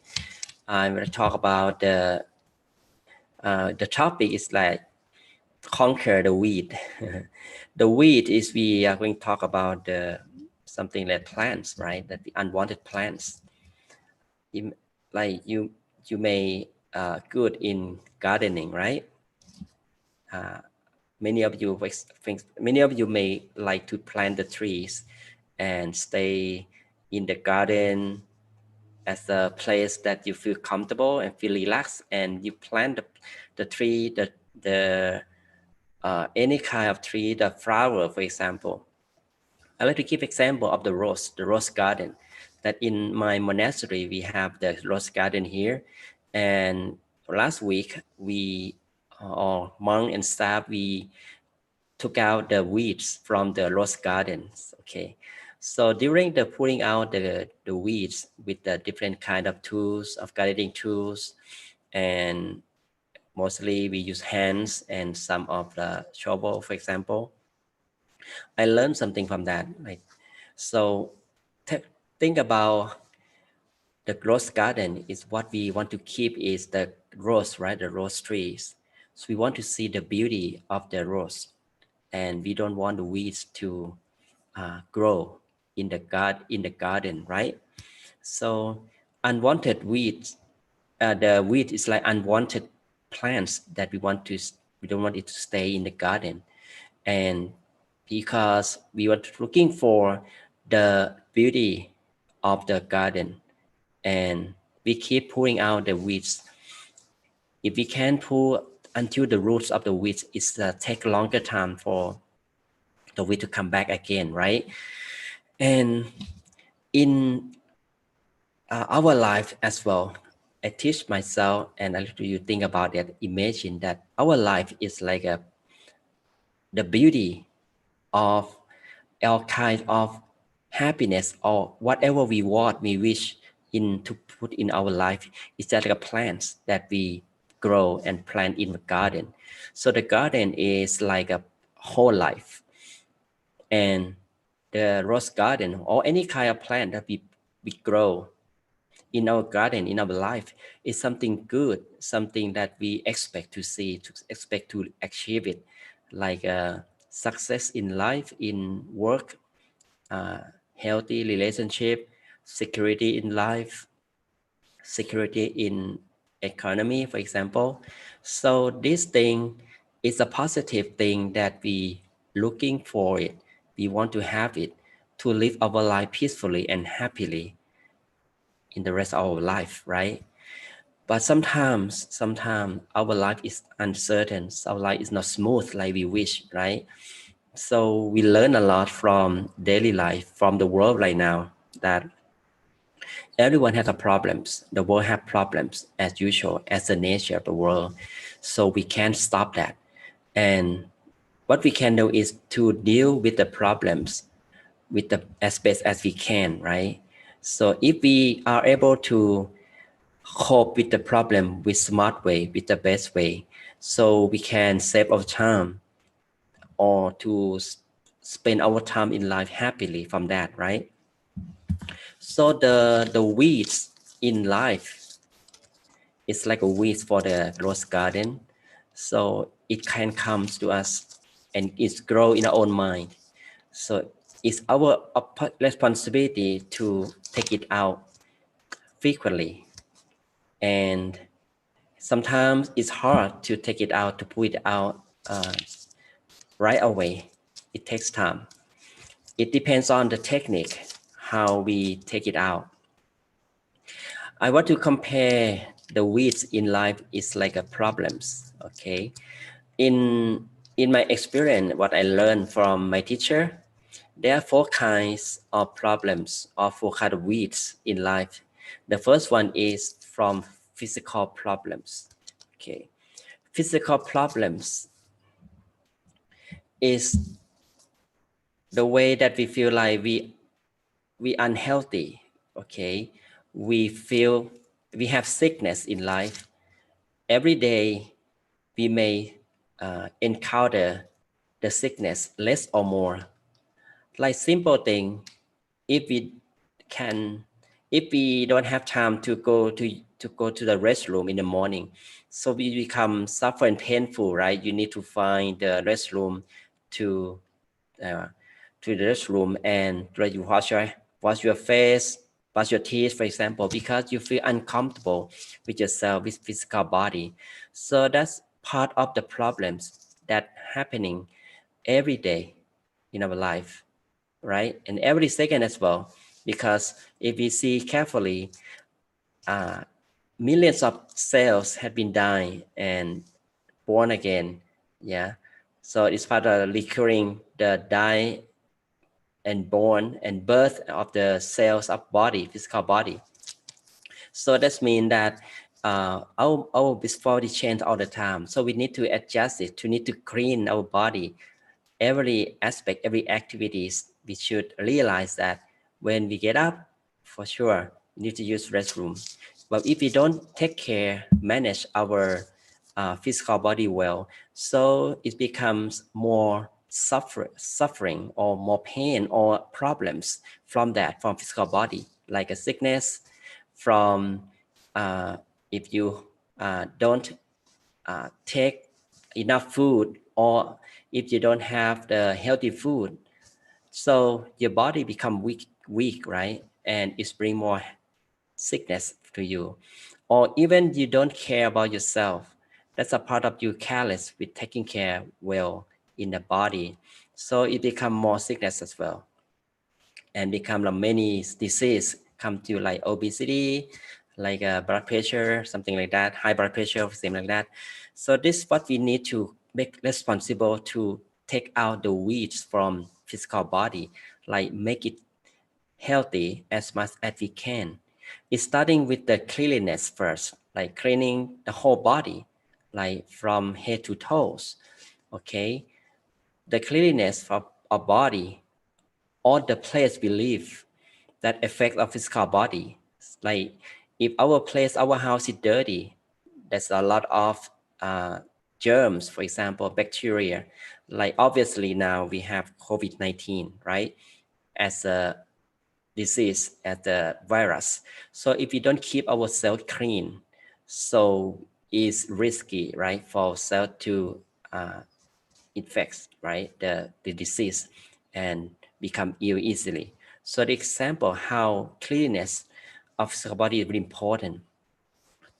C: I'm going to talk about the topic is like conquer the weed. The weed is we are going to talk about something like plants, right? That the unwanted plants. Like you may good in gardening, right? Many of you may like to plant the trees and stay in the garden as a place that you feel comfortable and feel relaxed, and you plant the tree, the any kind of tree, the flower, for example. I like to give example of the rose garden. That in my monastery we have the rose garden here, and last week we, or monk and staff, we took out the weeds from the rose gardens. Okay, so during the pulling out the weeds with the different kind of tools, of gardening tools, and mostly we use hands and some of the shovel, for example, I learned something from that. Right, so think about the rose garden is what we want to keep is the rose, right? The rose trees. So we want to see the beauty of the rose, and we don't want the weeds to grow in the garden, right? So unwanted weeds, the weed is like unwanted plants that we don't want it to stay in the garden, and because we were looking for the beauty of the garden, and we keep pulling out the weeds. If we can pull until the roots of the weeds, it's take longer time for the weed to come back again, right? And in our life as well, I teach myself, and I let you think about it. Imagine that our life is like the beauty of all kind of happiness, or whatever we want, we wish in to put in our life, is that like a plants that we grow and plant in the garden. So the garden is like a whole life, and the rose garden or any kind of plant that we grow in our garden, in our life, is something good, something that we expect to see, to expect to achieve it, like success in life, in work, healthy relationship, security in life, security in economy, for example. So this thing is a positive thing that we looking for it. We want to have it to live our life peacefully and happily in the rest of our life, right? But sometimes our life is uncertain. Our life is not smooth like we wish, right? So we learn a lot from daily life, from the world right now, that everyone has a problems. The world has problems as usual, as the nature of the world. So we can't stop that. And what we can do is to deal with the problems with the as best as we can, right? So if we are able to cope with the problem with smart way, with the best way, so we can save our time, or to spend our time in life happily from that, right? So the weeds in life is like a weeds for the rose garden. So it can come to us and it's grow in our own mind. So it's our responsibility to take it out frequently. And sometimes it's hard to take it out, to pull it out right away. It takes time. It depends on the technique, how we take it out. I want to compare the weeds in life is like a problems. Okay, in my experience, what I learned from my teacher, There are four kinds of problems or four kinds of weeds in life. The first one is from physical problems. Okay, physical problems is the way that we feel like we unhealthy. Okay, we feel we have sickness in life. Every day we may encounter the sickness less or more. Like simple thing, if we can, if we don't have time to go to the restroom in the morning, so we become suffer and painful, right? You need to find the restroom to uh, to the restroom and try to wash your face, brush your teeth, for example, because you feel uncomfortable with yourself, with physical body. So that's part of the problems that happening every day in our life, right? And every second as well, because if we see carefully, millions of cells have been dying and born again. Yeah. So it's part of recurring the die and born and birth of the cells of body, physical body. So that means that our body change all the time. So we need to adjust it, to need to clean our body. Every aspect, every activities, we should realize that when we get up, for sure, we need to use restroom. But if we don't take care, manage our physical body well, so it becomes more suffering or more pain or problems from that, from physical body, like a sickness, from if you don't take enough food, or if you don't have the healthy food, so your body become weak, right? And it's bring more sickness to you. Or even you don't care about yourself, that's a part of you careless with taking care well in the body, so it become more sickness as well, and become many disease come to like obesity, like blood pressure, something like that, high blood pressure, something like that. So this what we need to make responsible to take out the weeds from physical body, like make it healthy as much as we can. It's starting with the cleanliness first, like cleaning the whole body, like from head to toes. Okay, the cleanliness of our body, all the place we live, that affect our physical body. Like if our place, our house is dirty, there's a lot of germs, for example, bacteria. Like obviously now we have COVID-19, right? As a disease, as a virus. So if we don't keep ourselves clean, so it's risky, right, for cell to infect, right, the disease and become ill easily. So the example how cleanliness of the body is very important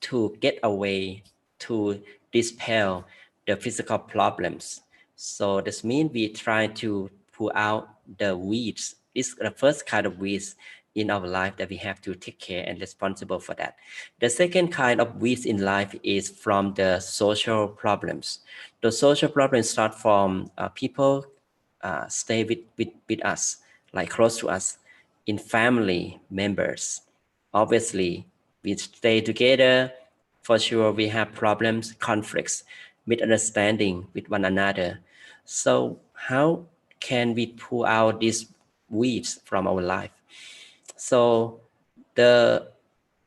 C: to get away, to dispel the physical problems. So this means we try to pull out the weeds. It's the first kind of weeds in our life that we have to take care and responsible for that. The second kind of weeds in life is from the social problems. The social problems start from people stay with us, like close to us, in family members. Obviously, we stay together. For sure, we have problems, conflicts, misunderstanding with one another. So how can we pull out these weeds from our life? So the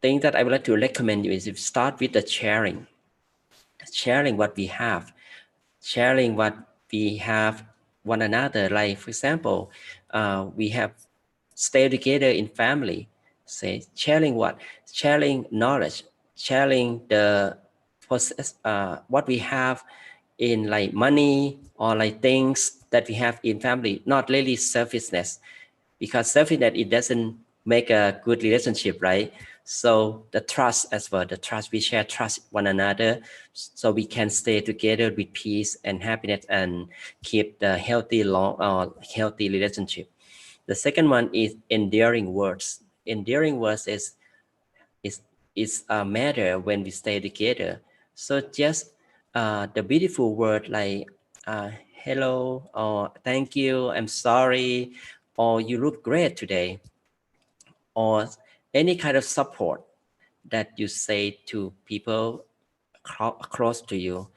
C: thing that I would like to recommend you is to start with the sharing what we have, sharing what we have one another. Like for example, we have stay together in family, say sharing what, sharing knowledge, sharing the process, what we have in like money or like things that we have in family, not really selfishness, because selfishness, it doesn't make a good relationship, right? So the trust as well, the trust, we share trust one another, so we can stay together with peace and happiness and keep the healthy relationship. The second one is endearing words. Endearing words is is a matter when we stay together. So just the beautiful word like hello or thank you, I'm sorry, or you look great today, or any kind of support that you say to people close to you,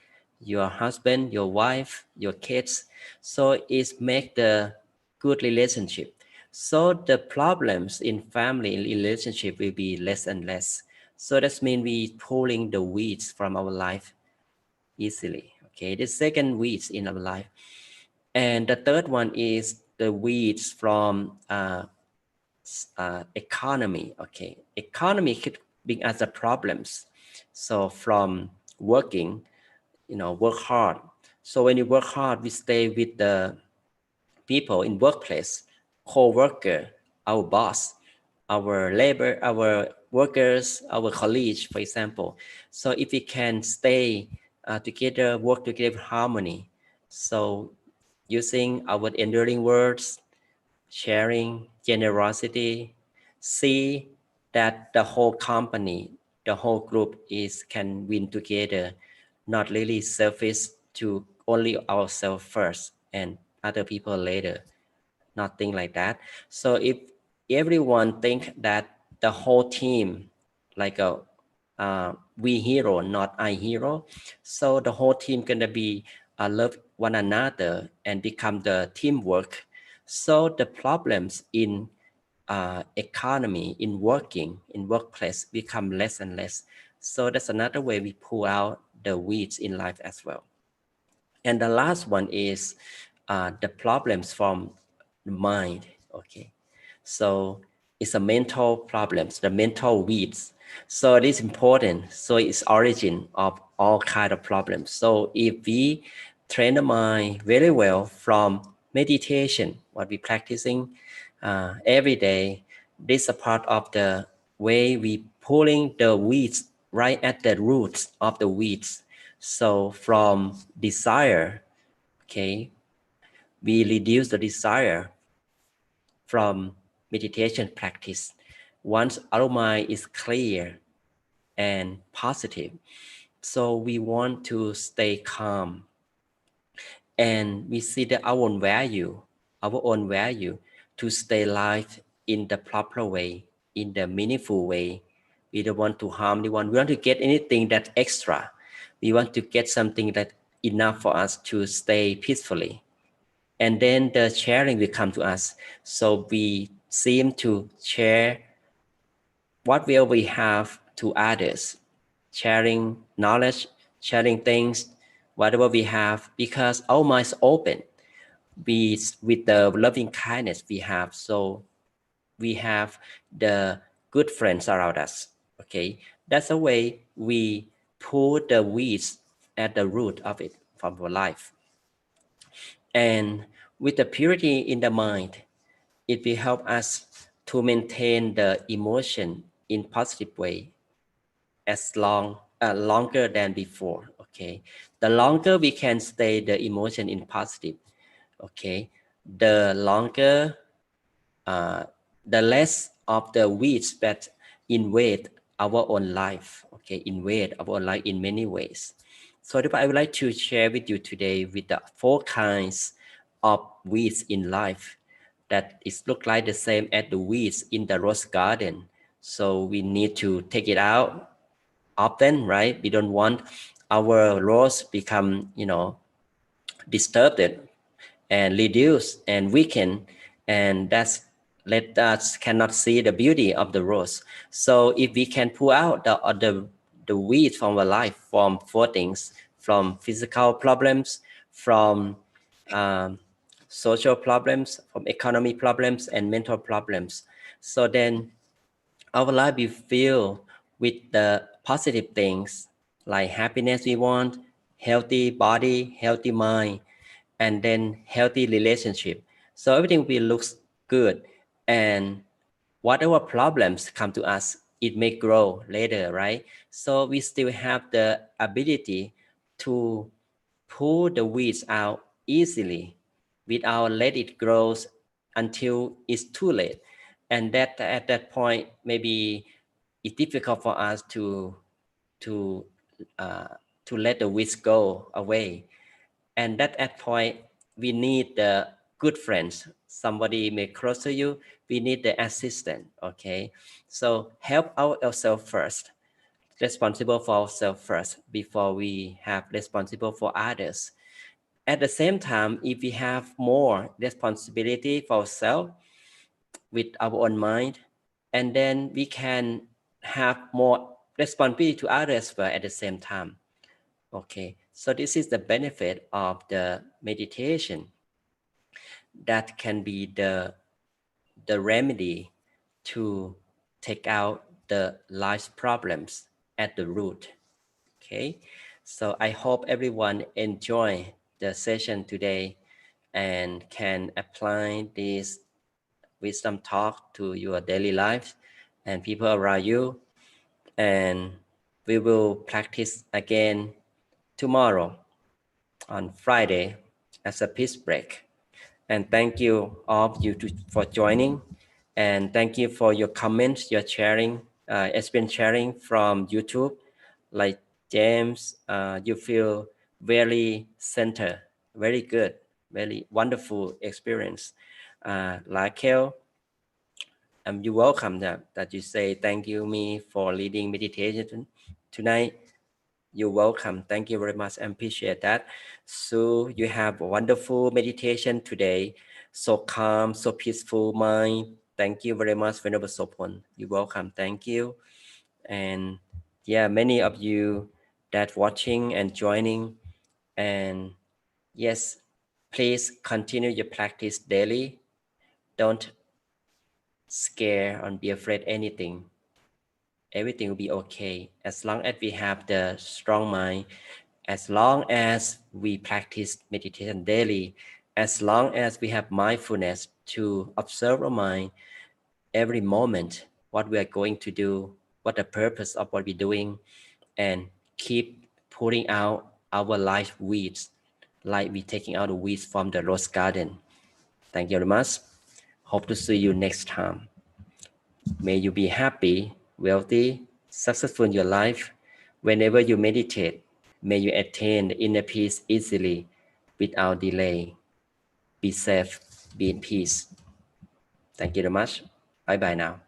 C: your husband, your wife, your kids. So it's make the good relationship. So the problems in family relationship will be less and less. So that means we pulling the weeds from our life easily. Okay, the second weeds in our life. And the third one is the weeds from economy. Okay, economy could be as a problems. So from working, work hard. So when you work hard, we stay with the people in workplace, co-worker, our boss, our labor, our workers, our colleagues, for example. So if we can stay together, work together with harmony. So using our enduring words, sharing, generosity, see that the whole company, the whole group can win together, not really selfish to only ourselves first and other people later, nothing like that. So if everyone think that the whole team, like a we hero, not I hero, so the whole team gonna be love one another and become the teamwork. So the problems in economy, in working, in workplace become less and less. So that's another way we pull out the weeds in life as well. And the last one is the problems from the mind. Okay, so it's a mental problems, the mental weeds. So it is important. So it's origin of all kind of problems. So if we train the mind very well from meditation, what we practicing every day, this is a part of the way we pulling the weeds right at the roots of the weeds. So from desire, okay, we reduce the desire from meditation practice. Once our mind is clear and positive, so we want to stay calm and we see that our own value to stay alive in the proper way, in the meaningful way. We don't want to harm anyone. We want to get anything that extra. We want to get something that enough for us to stay peacefully. And then the sharing will come to us. So we seem to share what will we have to others, sharing knowledge, sharing things, whatever we have, because our minds open. With the loving kindness we have, so we have the good friends around us. Okay, that's the way we pull the weeds at the root of it from our life. And with the purity in the mind, it will help us to maintain the emotion in positive way as longer than before. Okay, the longer we can stay the emotion in positive, okay, the longer the less of the weeds that invade our own life. Okay, invade our own life in many ways. So I would like to share with you today with the 4 kinds of weeds in life that is look like the same as the weeds in the rose garden. So we need to take it out often, right? We don't want our rose become, disturbed and reduced and weakened, and that's let us cannot see the beauty of the rose. So if we can pull out the weeds from our life, from 4 things, from physical problems, from social problems, from economy problems, and mental problems, so then our life will fill with the positive things like happiness we want, healthy body, healthy mind, and then healthy relationship. So everything will look good, and whatever problems come to us, it may grow later, right? So we still have the ability to pull the weeds out easily without let it grow until it's too late. And that at that point, maybe it's difficult for us to let the weeds go away. And that at point, we need the good friends, somebody may close to you, we need the assistant, okay? So help ourselves first, responsible for ourselves first before we have responsible for others. At the same time, if we have more responsibility for ourselves with our own mind, and then we can have more responsibility to others well at the same time. Okay, so this is the benefit of the meditation that can be the remedy to take out the life's problems at the root. Okay, so I hope everyone enjoy the session today and can apply this wisdom talk to your daily life and people around you. And we will practice again tomorrow on Friday as a peace break. And thank you all of you for joining. And thank you for your comments, your sharing, experience sharing from YouTube. Like James, you feel very centered, very good, very wonderful experience. Raquel, you're welcome that you say thank you me for leading meditation tonight. You're welcome. Thank you very much. I appreciate that. So you have a wonderful meditation today. So calm, so peaceful mind. Thank you very much, Venerable Sophon. You're welcome. Thank you. And yeah, many of you that watching and joining. And yes, please continue your practice daily. Don't scare or be afraid anything. Everything will be okay as long as we have the strong mind, as long as we practice meditation daily, as long as we have mindfulness to observe our mind every moment, what we are going to do, what the purpose of what we're doing, and keep putting out our life weeds, like we taking out the weeds from the rose garden. Thank you very much. Hope to see you next time. May you be happy, wealthy, successful in your life. Whenever you meditate, may you attain the inner peace easily without delay. Be safe, be in peace. Thank you very much. Bye bye now.